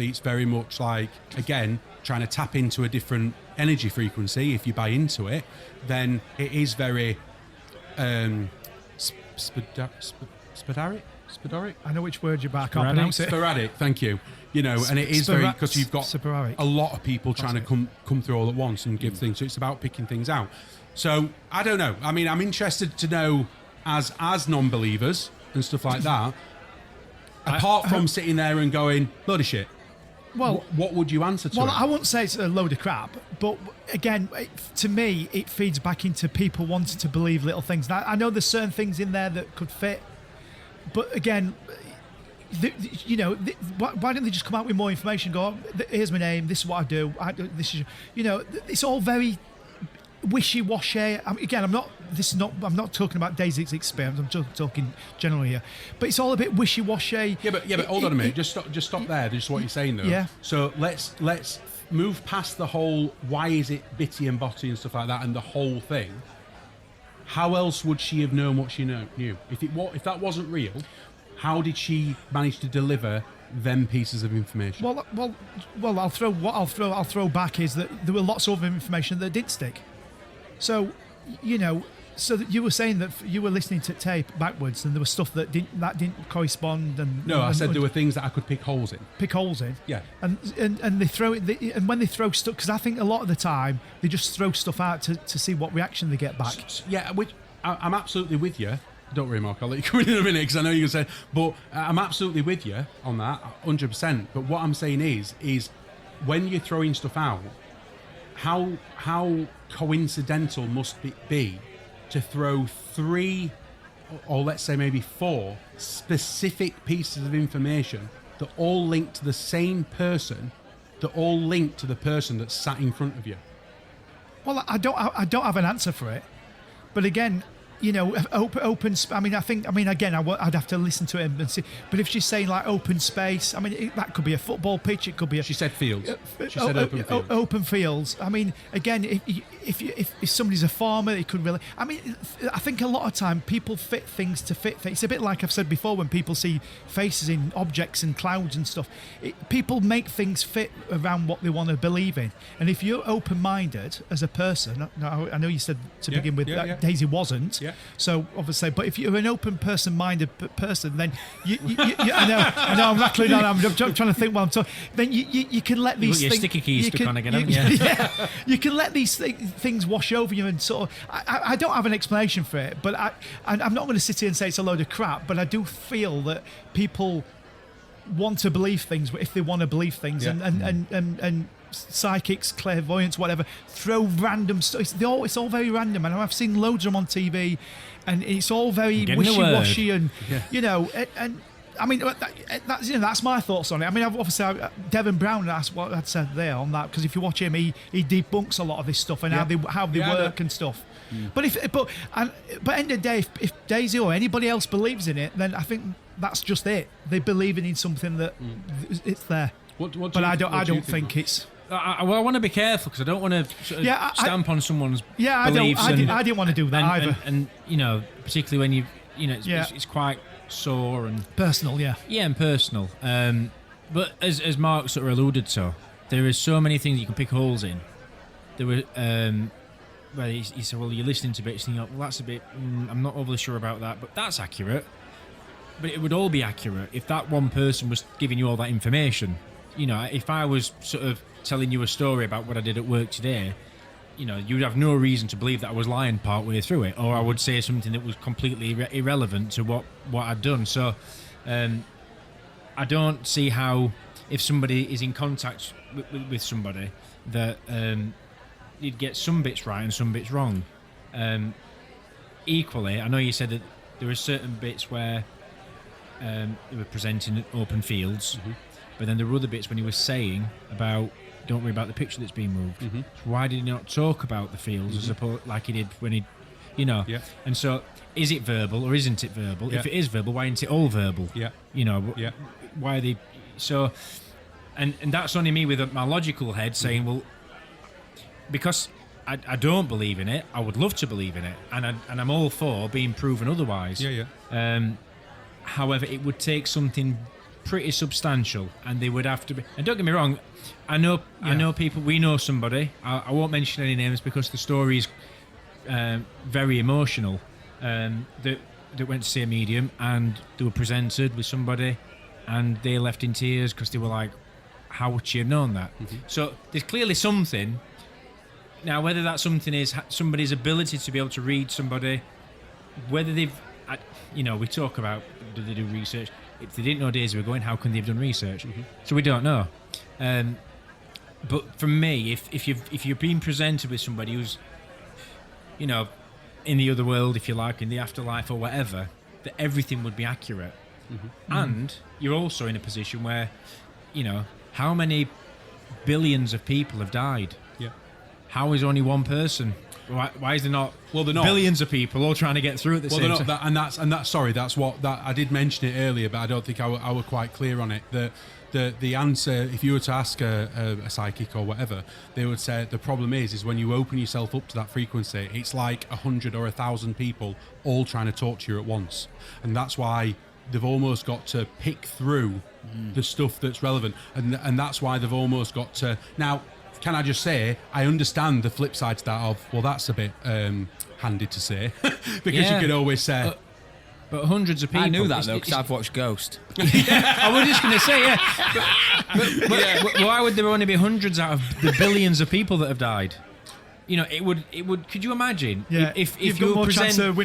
it's very much like, again, trying to tap into a different energy frequency. If you buy into it, then it is very Sporadic? I know which word you're back. I can't pronounce it. Sporadic, thank you. And it is very, because you've got sporadic. A lot of people trying to come through all at once and give things. So it's about picking things out. So I don't know. I mean, I'm interested to know as non-believers and stuff like that. Apart from sitting there and going, load of shit. Well, what would you answer to? Well, it? I wouldn't say it's a load of crap, but again, to me, it feeds back into people wanting to believe little things. Now, I know there's certain things in there that could fit. But again, why don't they just come out with more information? Go, here's my name. This is what I do. This is, it's all very wishy-washy. I'm not talking about Daisy's experience. I'm just talking generally here. But it's all a bit wishy-washy. Yeah, but hold on a minute. Just stop there. Just what you're saying though. Yeah. So let's move past the whole why is it bitty and botty and stuff like that, and the whole thing. How else would she have known what she knew? If that wasn't real, how did she manage to deliver them pieces of information? Well, I'll throw back is that there were lots of information that didn't stick. So, so that you were saying that you were listening to tape backwards, and there was stuff that didn't correspond. I said there were things that I could pick holes in. Yeah. And they throw it, and when they throw stuff, because I think a lot of the time they just throw stuff out to see what reaction they get back. Yeah, which I'm absolutely with you. Don't worry, Mark. I'll let you come in a minute because I know you're going to say. But I'm absolutely with you on that, 100%. But what I'm saying is when you're throwing stuff out, how coincidental must it be to throw 3, or let's say maybe 4 specific pieces of information that all link to the same person, that all link to the person that's sat in front of you? Well, I don't have an answer for it, but again, you know, open. I mean, again, I'd have to listen to it and see. But if she's saying like open space, I mean, that could be a football pitch. It could be. She said fields. She said open fields. Open fields. I mean, again, if somebody's a farmer, it could really. I mean, I think a lot of time people fit things to fit things. It's a bit like I've said before when people see faces in objects and clouds and stuff. People make things fit around what they want to believe in. And if you're open-minded as a person, I know you said to begin with that Daisy wasn't. Yeah. So obviously, but if you're an open person-minded person, then I know I'm rattling on. I'm trying to think while I'm talking. Then you can let these your things. Sticky keys stuck on again, haven't you? You can let these things wash over you and sort of. I don't have an explanation for it, but I'm not going to sit here and say it's a load of crap. But I do feel that people want to believe things if they want to believe things, and psychics, clairvoyants, whatever, throw random stuff. It's all very random, and I've seen loads of them on TV, and it's all very wishy-washy, and you know, and I mean, that's my thoughts on it. I mean, obviously, Devon Brown, that's what I'd said there on that, because if you watch him, he debunks a lot of this stuff and how they work and stuff. But end of the day, if Daisy or anybody else believes in it, then I think that's just it. They believe in something that it's there. I don't think it's. I want to be careful because I don't want to stamp on someone's beliefs. I didn't want to do that either. And you know, particularly when it's quite sore and personal. Yeah, and personal. But as Mark sort of alluded to, there is so many things you can pick holes in. There were where he said, "Well, you're listening to bits, and you're like, well, that's a bit. I'm not overly sure about that, but that's accurate. But it would all be accurate if that one person was giving you all that information. You know, if I was sort of telling you a story about what I did at work today, you know, you'd have no reason to believe that I was lying part way through it, or I would say something that was completely irrelevant to what I'd done. So I don't see how, if somebody is in contact with somebody, that you'd get some bits right and some bits wrong. Equally, I know you said that there are certain bits where they were presenting open fields, but then there were other bits when he was saying about, don't worry about the picture that's being moved. So why did he not talk about the fields as opposed like he did when he, you know? Yeah. And so, is it verbal or isn't it verbal? Yeah. If it is verbal, why isn't it all verbal? Yeah. You know, why are they so? And that's only me with my logical head saying, well, because I don't believe in it, I would love to believe in it, and I'm all for being proven otherwise. However, it would take something pretty substantial, and they would have to be. And don't get me wrong, I know people. We know somebody. I won't mention any names because the story is very emotional. That went to see a medium, and they were presented with somebody, and they left in tears because they were like, "How would she have known that?" So there's clearly something. Now, whether that something is somebody's ability to be able to read somebody, whether they've, you know, we talk about, do they do research? If they didn't know Daisy were going, how can they have done research? So we don't know. But for me, if you're being presented with somebody who's, you know, in the other world, if you like, in the afterlife or whatever, that everything would be accurate. And you're also in a position where, you know, how many billions of people have died? How is only one person? Why is there not? Well, they're not billions of people all trying to get through at the same time. That's what I did mention it earlier, but I don't think I were quite clear on it. The answer, if you were to ask a psychic or whatever, they would say the problem is when you open yourself up to that frequency, it's like 100 or 1,000 people all trying to talk to you at once, and that's why they've almost got to pick through the stuff that's relevant, and that's why they've almost got to now. Can I just say, I understand the flip side to that of, well, that's a bit handy to say, because you could always say... But hundreds of people... I knew that, though, because I've watched Ghost. I was just going to say, but why would there only be hundreds out of the billions of people that have died? You know, it would. Could you imagine if you were presented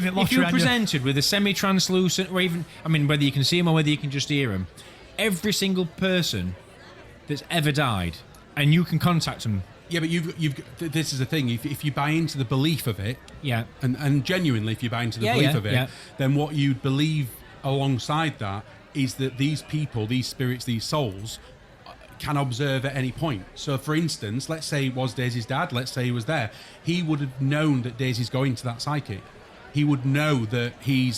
with a semi-translucent, or even, I mean, whether you can see them or whether you can just hear them, every single person that's ever died, and you can contact them Yeah, but this is the thing. If you buy into the belief of it, Yeah. and genuinely, if you buy into the belief of it, then what you believe alongside that is that these people, these spirits, these souls, can observe at any point. So, for instance, let's say it was Daisy's dad. Let's say he was there. He would have known that Daisy's going to that psychic. He would know that he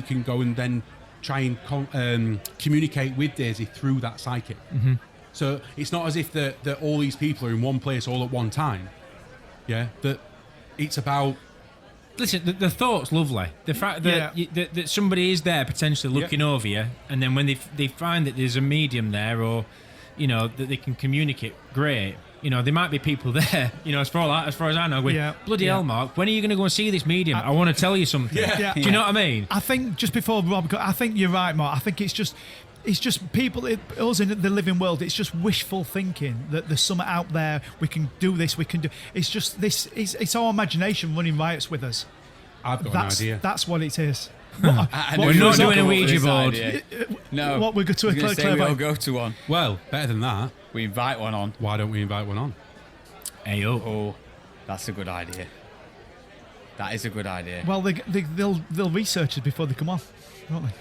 can go and then try and communicate with Daisy through that psychic. Mm-hmm. So it's not as if that all these people are in one place all at one time. Yeah, that it's about. Listen, the thought's lovely. The fact that, that somebody is there potentially looking over you, and then when they find that there's a medium there, or that they can communicate, great. There might be people there. As far as I know, bloody hell, Mark, when are you going to go and see this medium? I want to tell you something. Do you know what I mean? I think just before Rob, I think you're right, Mark. I think it's just people, us in the living world. It's just wishful thinking that there's something out there. We can do this. We can do. It's just this. It's our imagination running riots with us. I've got an idea. That's what it is. We're not doing a Ouija board. No. What we're going to we all go to one. Well, better than that. We invite one on. Why don't we invite one on? Ayo. Oh, that's a good idea. That is a good idea. Well, they'll research it before they come on, won't they?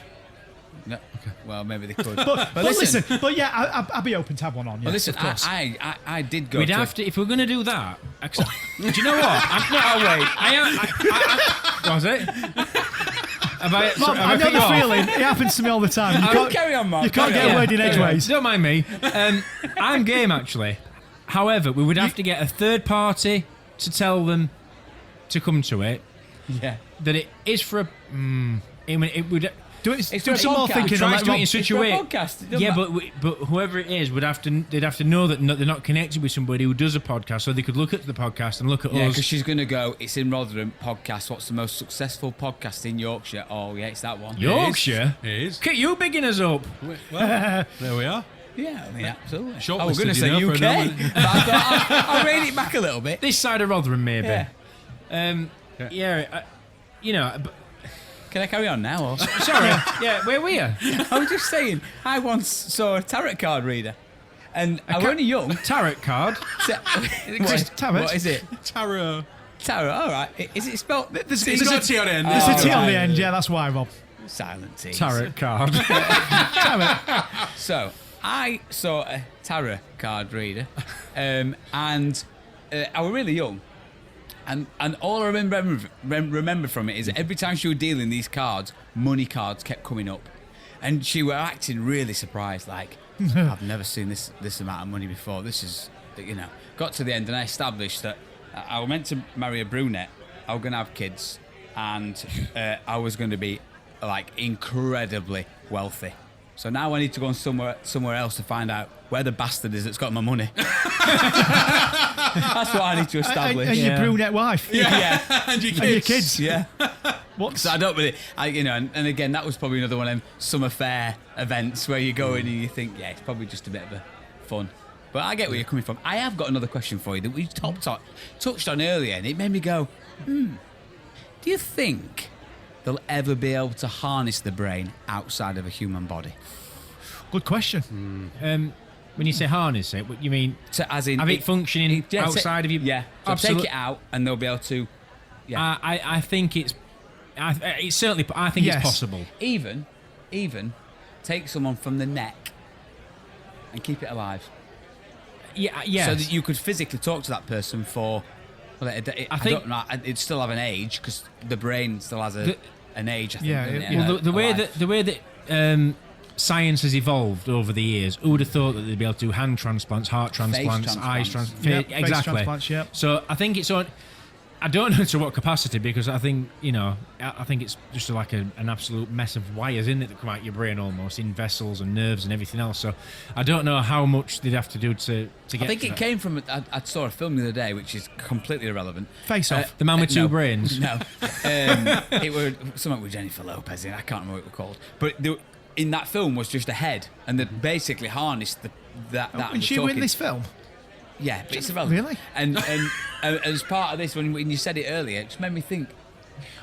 No. Okay. Well, maybe they could. but listen, I'll be open to have one on. Well, listen, of course. I did go. We'd have to, if we're going to do that. Do you know what? What was it? I know the feeling. It happens to me all the time. You can't carry on, Mark. You can't get word in edgeways. Don't mind me. I'm game, actually. However, we would have to get a third party to tell them to come to it. Yeah. That it is for a. It would. Do some more thinking. Try to do it in such a way. Podcast. Yeah, but whoever it is they'd have to know that they're not connected with somebody who does a podcast, so they could look at the podcast and look at us. Yeah, because she's going to go, it's in Rotherham podcast. What's the most successful podcast in Yorkshire? Oh, yeah, it's that one. Yorkshire? It is. Look at you bigging us up. Well, there we are. Yeah, I mean, absolutely. Shortlisted, I was going to say UK, but I thought I'll rein it back a little bit. This side of Rotherham, maybe. Yeah. But can I carry on now? Or? Sorry. Yeah, where were you? I was just saying, I once saw a tarot card reader, and I was only young. Tarot card? What is it? Tarot. Tarot, all right. Is it spelled? There's a T on the end. There's a T on the end, yeah, that's why, Rob. Silent T. Tarot card. So, I saw a tarot card reader, and I was really young. And all I remember from it is that every time she was dealing these cards, money cards kept coming up. And she were acting really surprised, like, I've never seen this amount of money before. This is, Got to the end and I established that I was meant to marry a brunette. I was going to have kids. And I was going to be, like, incredibly wealthy. So now I need to go on somewhere else to find out where the bastard is that's got my money. That's what I need to establish. And your brunette wife. Yeah. And your kids. And your kids. Yeah. So I don't really, and again, that was probably another one of them summer fair events where you go in and you think, yeah, it's probably just a bit of a fun. But I get where you're coming from. I have got another question for you that we touched on earlier, and it made me go, do you think they'll ever be able to harness the brain outside of a human body? Good question. When you say harness it, what you mean? As in have it functioning outside of you? Yeah. So take it out, and they'll be able to. Yeah. I think it's. It's certainly. I think it's possible. Even take someone from the neck and keep it alive. Yeah. So that you could physically talk to that person for. Well, I don't know. It'd still have an age because the brain still has an age. I think. Yeah. The way that science has evolved over the years, who would have thought that they'd be able to do hand transplants, heart transplants, eyes transplants? Face Exactly. transplants, yeah. So I think it's on. I don't know to what capacity, because I think I think it's just like an absolute mess of wires, isn't it, that come out your brain almost in vessels and nerves and everything else. So I don't know how much they'd have to do to get. I think to it that. came from. I saw a film the other day, which is completely irrelevant. Face Off. The man with two brains. No, it was something with Jennifer Lopez in. I can't remember what it was called, but in that film was just a head, and they basically harnessed that. And she were in this film? Yeah, but it's irrelevant. Really? And as part of this, when you said it earlier, it just made me think.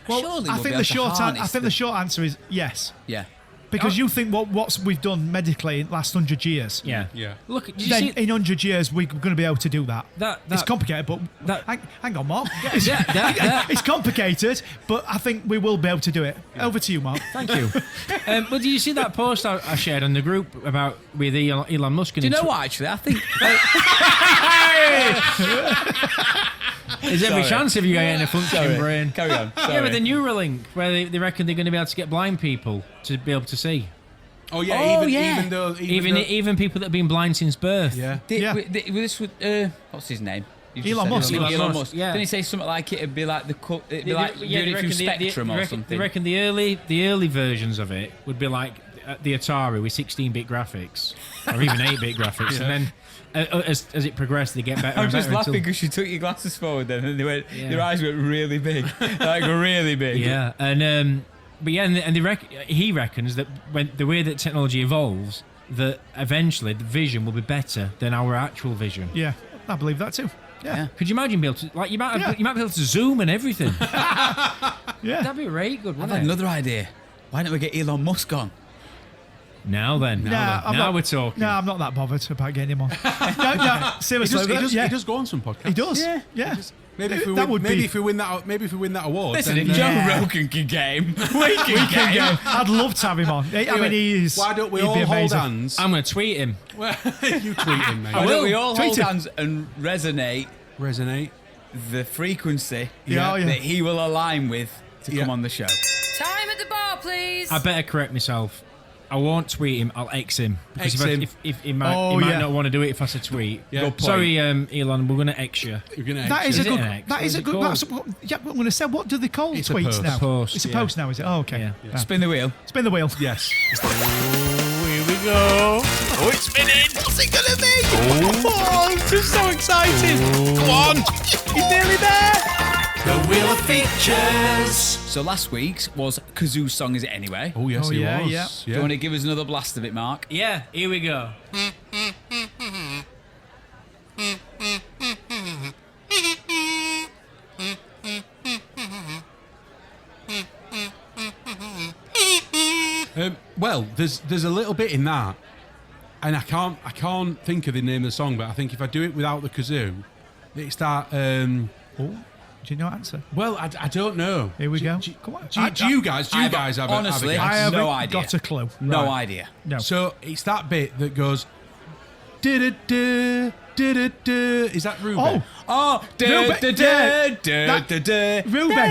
Well, surely I we'll think be able to harness the short answer is yes. Yeah. Because you think what we've done medically in the last 100 years. Yeah. Yeah. Look, did you Then see in 100 years we're going to be able to do that. It's complicated, but hang on, Mark. It's complicated, but I think we will be able to do it. Over to you, Mark. Thank you. But did you see that post I shared on the group about with Elon Musk? Do you know what? Actually, I think there's every chance of you getting a functioning brain. Carry on. Yeah, with the Neuralink, where they reckon they're going to be able to get blind people to be able to see. Oh yeah. Oh, yeah. Even people that have been blind since birth. Yeah. This would, what's his name? You've Elon just said Musk. Elon Musk. Yeah. Didn't he say something like it'd be like it'd be like doing it through Spectrum or something? They reckon the early versions of it would be like the Atari with 16-bit graphics, or even 8-bit graphics, and then as it progressed, they get better. I'm and just better laughing until- because you took your glasses forward then, and they went, Yeah. their eyes went really big, like really big. Yeah, and but yeah, and he reckons that when the way that technology evolves, that eventually the vision will be better than our actual vision. Yeah, I believe that too. Yeah. Could you imagine being able to you might be able to zoom and everything? Yeah. That'd be right good. I've Wouldn't had it? another idea. Why don't we get Elon Musk on? Now then, now we're talking. No, I'm not that bothered about getting him on. no, seriously. He does go on some podcasts. He does. Yeah. Yeah. Maybe if we That win, would be- if we win that award. Listen, then, if Joe Rogan can get him, we can get him. I'd love to have him on. I mean, he is. why don't we he'd all be hold amazing. hands? I'm going to tweet him. You tweet him, mate. Why don't we will. all Tweet hold him. hands and resonate Resonate. the frequency Yeah. that he will align with to Yeah. come on the show? Time at the bar, please. I better correct myself. I won't tweet him. I'll X him because X if, him. if he might not want to do it if I say tweet. Yeah. Good point. Sorry, Elon. We're going to X you. You're gonna. That is a Is it good. an X? That What is is a it good. called? That's what, yeah, I'm going to say. What do they call It's a tweets post. now? Post, It's a yeah. post now, is it? Oh, okay. Yeah. Spin the wheel. Spin the wheel. Yes. Here we go. Oh, it's spinning. What's it gonna be? Oh, I'm just so excited. Come on. He's nearly there. The Wheel of Features. So last week's was Kazoo's song, Is It Anyway? Oh yes, Oh, he yeah, was. yeah. Do you want to give us another blast of it, Mark? Yeah, here we go. Well, there's a little bit in that, and I can't think of the name of the song, but I think if I do it without the kazoo, it's that. Oh, do you know the answer? Well, I don't know. Here we go. Do, Come on. do you guys have honestly, a I guess? haven't no idea. got a clue. No Right. idea. No. So it's that bit that goes. Da-da-da, is that Ruby? Oh, Oh, Ruben, Ruben.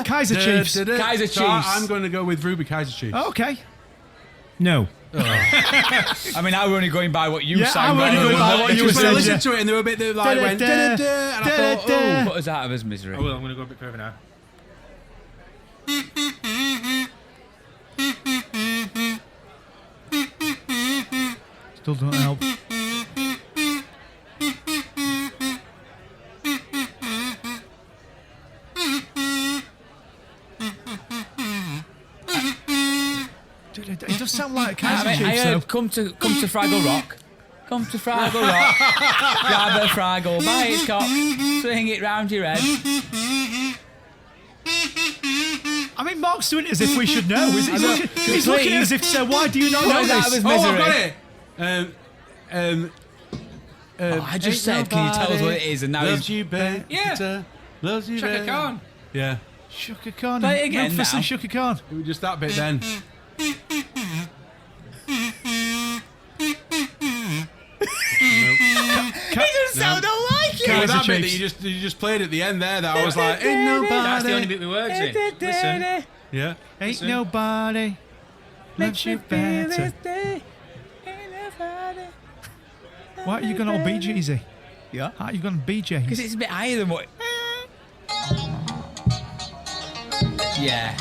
Kaiser Chiefs. Kaiser So Chiefs. I'm going to go with Ruby Kaiser Chiefs. Okay. No. I mean, I were only going by what you Yeah, sang. I'm only rather going than by what what you Just when I said, listened to it and there were a bit that like went da-da-da, and I thought, oh. Put us out of his misery. I will. I'm going to go a bit further now. Still don't help. It does sound like Kaiser I Chiefs, heard though. come to Fraggle Rock. Come to Fraggle Rock. Grab a Fraggle by its cock. Swing it round your head. I mean, Mark's doing it as if we should know. He's looking at us as if to say, why do you not Put know us out of this? his Oh, I've misery. got it. I just said, can you tell us what it is? And now Loves he's... you better. Loves you Chaka better. Khan. Yeah. Shaka Khan. Play it again Memphis now. and Shaka Khan. It was just that bit then. He doesn't sound like Yeah, Kaiser that bit that Chiefs. you just played at the end there that I was like, ain't nobody. That's the only bit we works in. Listen. Yeah. Ain't nobody loves you better. Why are you going all Bee Geesy? Yeah. How are you going Bee Because Gees? it's a bit higher than what... Yeah.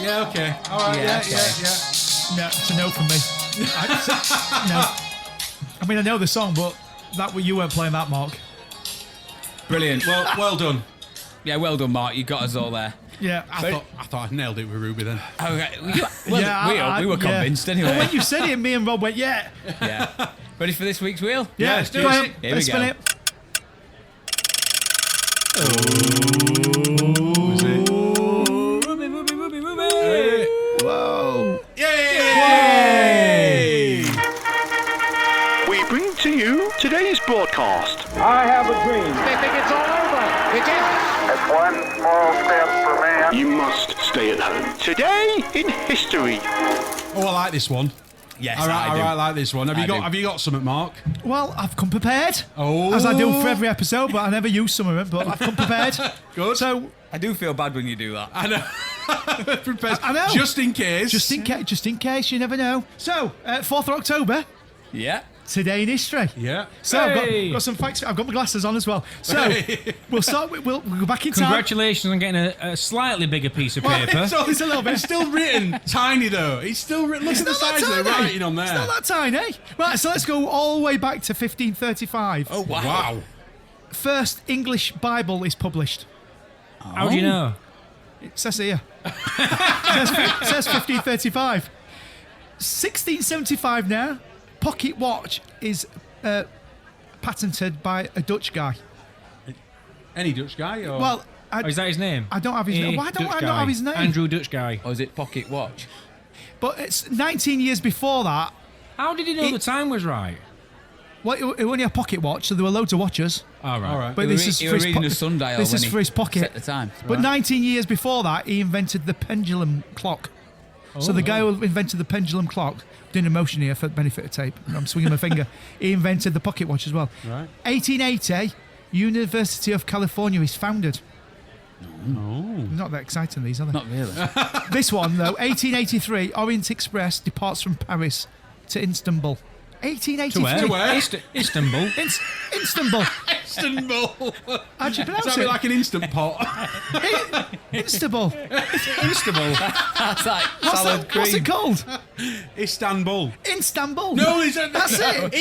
Yeah, okay. All right, Yeah, yeah, okay. yeah. No, it's a no from me. No. I mean, I know the song, but you weren't playing that, Mark. Brilliant. Well done. Yeah, well done, Mark. You got us all there. Yeah. I thought I nailed it with Ruby then. Okay. Yeah, We were convinced anyway. Well, when you said it, me and Rob went, yeah. Yeah. Ready for this week's wheel? Yeah, let's do go it. ahead. Here we Let's spin go. it. Was it? Ruby, Ruby, Ruby, Ruby. It's one small step for man. You must stay at home. Today in history. Oh, I like this one. Yes, I like this one. I do. Have you got something, Mark? Well, I've come prepared. Oh. As I do for every episode, but I never use some of it, but I've come prepared. Good. So, I do feel bad when you do that. I know. Prepared. I know. Just in case. just in case, you never know. So, 4th of October, Yeah. today in history. Yeah. So I've Hey. got some facts. I've got my glasses on as well. So we'll start with, we'll go back in time. Congratulations on getting a slightly bigger piece of paper. It's a little bit. It's still written tiny though. It's still written. Look at the It's not size that of the tiny. writing on there. It's not that tiny. Right, so let's go all the way back to 1535. Oh, wow. Wow. First English Bible is published. How do you know? It says here. It says 1535. 1675 now. Pocket watch is patented by a Dutch guy. Any Dutch guy? Or? Well, Oh, is that his name? I don't have his name. Why don't Dutch I guy. not have his name? Andrew Dutch guy. Or is it pocket watch? But it's 19 years before that. How did he know the time was right? Well, it only a pocket watch, so there were loads of watches. All right. All right. But He this were is he for were his reading the pocket. sundial This when is he for his pocket. set the time. But 19 years before that, he invented the pendulum clock. So the guy who invented the pendulum clock, doing a motion here for the benefit of tape, I'm swinging my finger, he invented the pocket watch as well. Right. 1880, University of California is founded. Oh. Not that exciting, these, are they? Not really. This one, though, 1883, Orient Express departs from Paris to Istanbul. 1883. To where? Istanbul. Istanbul. Istanbul. How'd you pronounce Sounds it? like an instant pot. Istanbul. Istanbul. That's like salad cream. What's it called? Istanbul. Istanbul. No, it's That's it.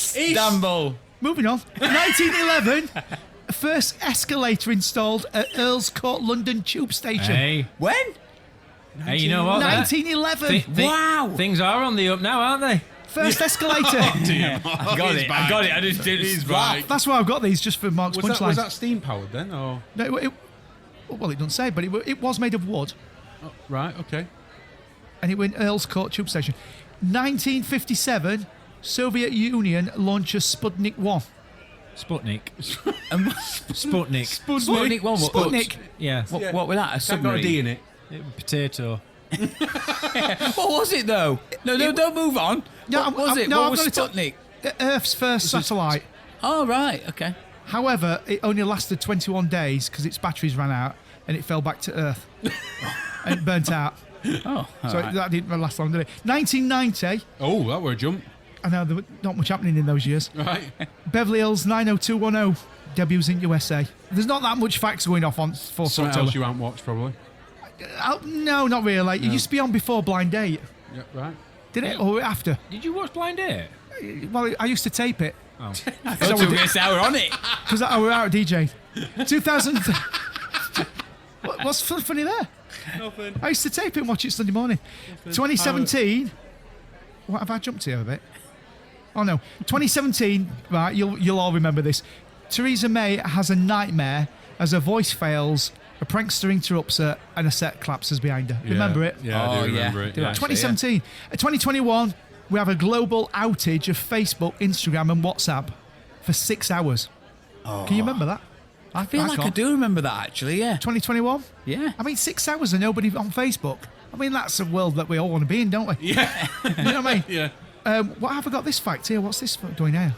Istanbul. Moving on. 1911, first escalator installed at Earl's Court London Tube Station. Hey. When? Hey, you know what? 1911. Wow. Things are on the up now, aren't they? First escalator. I got it. I got it. I just didn't. He's back. That's why I've got these, just for Mark's Was punchlines. that steam powered then? Or No, well, it doesn't say, but it was made of wood, right? Okay. and it went Earl's Court Tube Station. 1957, Soviet Union launches Sputnik 1. Sputnik. Sputnik. Sputnik. 1. Sputnik. Yeah. What was that? A It's got a D submarine? in it. Potato. What was it though? No, don't move on. No, What was I'm- it? no, What I'm was gonna tell- Sputnik? Earth's first satellite. Oh, right. Okay. However, it only lasted 21 days because its batteries ran out and it fell back to Earth. And it burnt out. Oh, So that didn't last long, did it? 1990, Oh, that were a jump. I know there was not much happening in those years. Right. Beverly Hills 90210 debuts in USA. There's not that much facts going off on 4th of Something else October. you haven't watched probably. No, not really. It used to be on before Blind Date. Yeah. Right. Did it? Or after? Did you watch Blind Date? Well, I used to tape it I thought you were going to say we're on it. because I were out DJ. 2000. What's funny there? Nothing. I used to tape it and watch it Sunday morning. 2017. What have I jumped here a bit? Oh no. 2017. Right, you'll all remember this. Theresa May has a nightmare as her voice fails, a prankster interrupts her, and a set collapses behind her. Remember it? Yeah, I Oh, do yeah. remember it. Do Yeah. I? 2017. 2021. We have a global outage of Facebook, Instagram, and WhatsApp for 6 hours. Can you remember that? I feel like I can't. do remember that actually. Yeah. 2021. Yeah. I mean, 6 hours and nobody on Facebook. I mean, that's a world that we all want to be in, don't we? Yeah. You know what I mean? Yeah. What have I got this fact here? What's this doing now?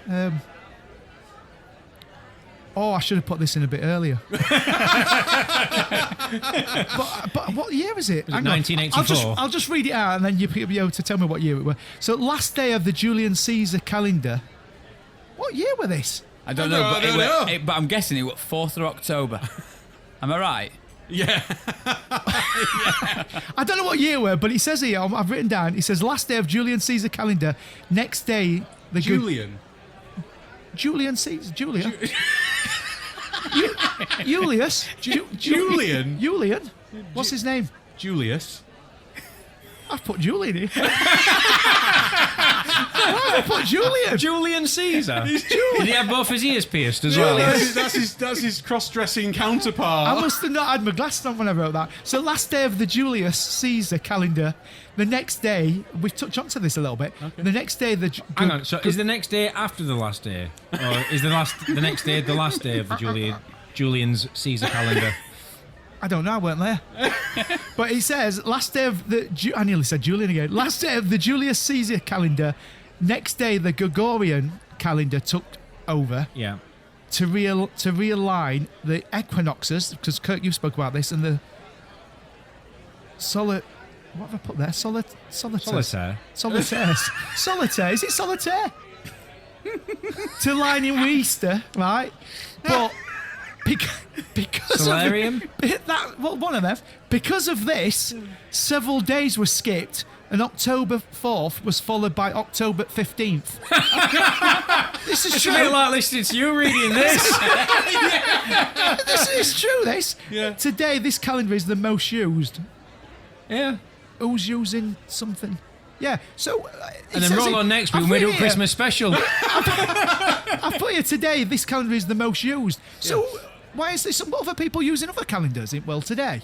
I should have put this in a bit earlier. but what year is it? Was it Hang on. 1984? I'll just read it out and then you'll be able to tell me what year it was. So, last day of the Julian Caesar calendar. What year were this? I don't I know, know, but, I don't know. but I'm guessing it was 4th of October. Am I right? Yeah. I don't know what year it were, but it says here, I've written down, it says last day of Julian Caesar calendar, next day, the Julian. Julian Caesar, Julia. Julius. Julian. Julian. What's his name? Julius. I've put Julian here. Why have I put Julian? Julian Caesar. Did he have both his ears pierced as well? That's his cross-dressing counterpart. I must have not had my glasses on when I wrote that. So last day of the Julius Caesar calendar, the next day, we've touched on to this a little bit. Okay. The next day, Hang on. So is the next day after the last day, or is the next day the last day of the Julian? Julian's Caesar calendar? I don't know, I weren't there. But it says, last day of the... I nearly said Julian again. Last day of the Julius Caesar calendar. Next day, the Gregorian calendar took over Yeah. to realign the equinoxes, because Kirk, you spoke about this, and the... What have I put there? Solitaire. Solitaire. Is it solitaire? To line in with Easter, right? But because Solarium? one of them. Because of this, several days were skipped, and October 4th was followed by October 15th. This is It's true. a bit like listening to you reading this. This is true. This. Yeah. Today, this calendar is the most used. Yeah. Who's using something? Yeah. So. And then roll on next week when we do a Christmas special. I put here today. This calendar is the most used. So why is there some other people using other calendars? Today.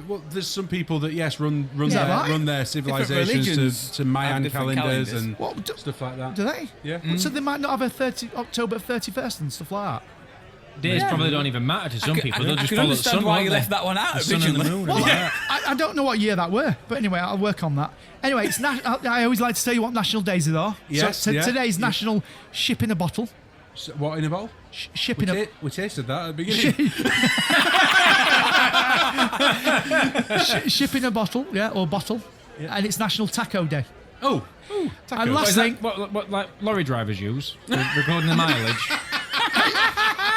Well, there's some people that run their civilizations religions to Mayan have different calendars calendars. and stuff like that. Do they? Yeah. So they might not have a October 31st and stuff like that. Days probably don't even matter to some people. They'll I just can follow the understand sun. why won't you they? left that one out The sun and the originally. moon. Well, and all that. I don't know what year that were, but anyway, I'll work on that. Anyway, it's I always like to tell you what national days it are. Yes, So yeah. today's National Ship in a Bottle. So, what in a bowl? Ship in a We tasted that at the beginning. Ship in a bottle, or bottle. And it's National Taco Day. Oh, And What last is thing, that what like lorry drivers use? Recording the mileage.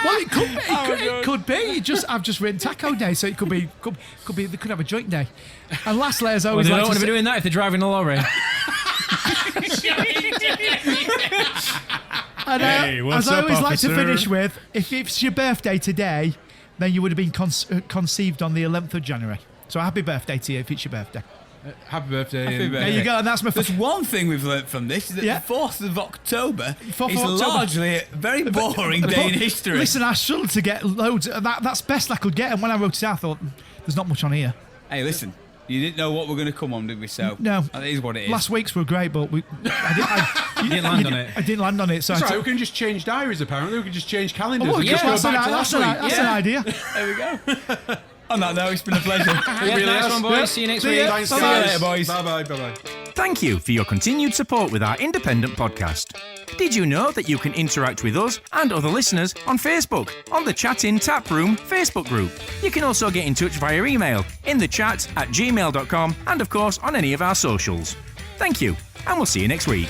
well, it could be. It could be. I've just written Taco Day, so it could be. They could have a joint day. And lastly, as I Well, always they like don't want to to be say, doing that if they're driving a lorry. and, Hey, what's as I up, always like to officer? finish with, if it's your birthday today, then you would have been conceived on the 11th of January. So happy birthday to you if it's your birthday. happy birthday. Happy and- birthday. There you go, and that's my There's one thing we've learnt from this, is that Yeah. the 4th of October 4th is of October. largely a very boring day in history. Listen, I struggled to get loads. That's best I could get, and when I wrote it out, I thought there's not much on here. Hey, listen, you didn't know what we're going to come on, did we? So No. that is what it is. Last week's were great, but You didn't land on it. I didn't land on it. So That's I right, took- we can just change diaries apparently. We can just change calendars. Oh, and yeah, just go that's back an, to that's last an, week. that's an idea. There we go. On that note, it's been a pleasure. Yeah, nice one, boys. See you next week. Thanks, See you guys. later, boys. Bye-bye. Thank you for your continued support with our independent podcast. Did you know that you can interact with us and other listeners on Facebook, on the Chat In Tap Room Facebook group? You can also get in touch via email, inthechat@gmail.com, and of course on any of our socials. Thank you, and we'll see you next week.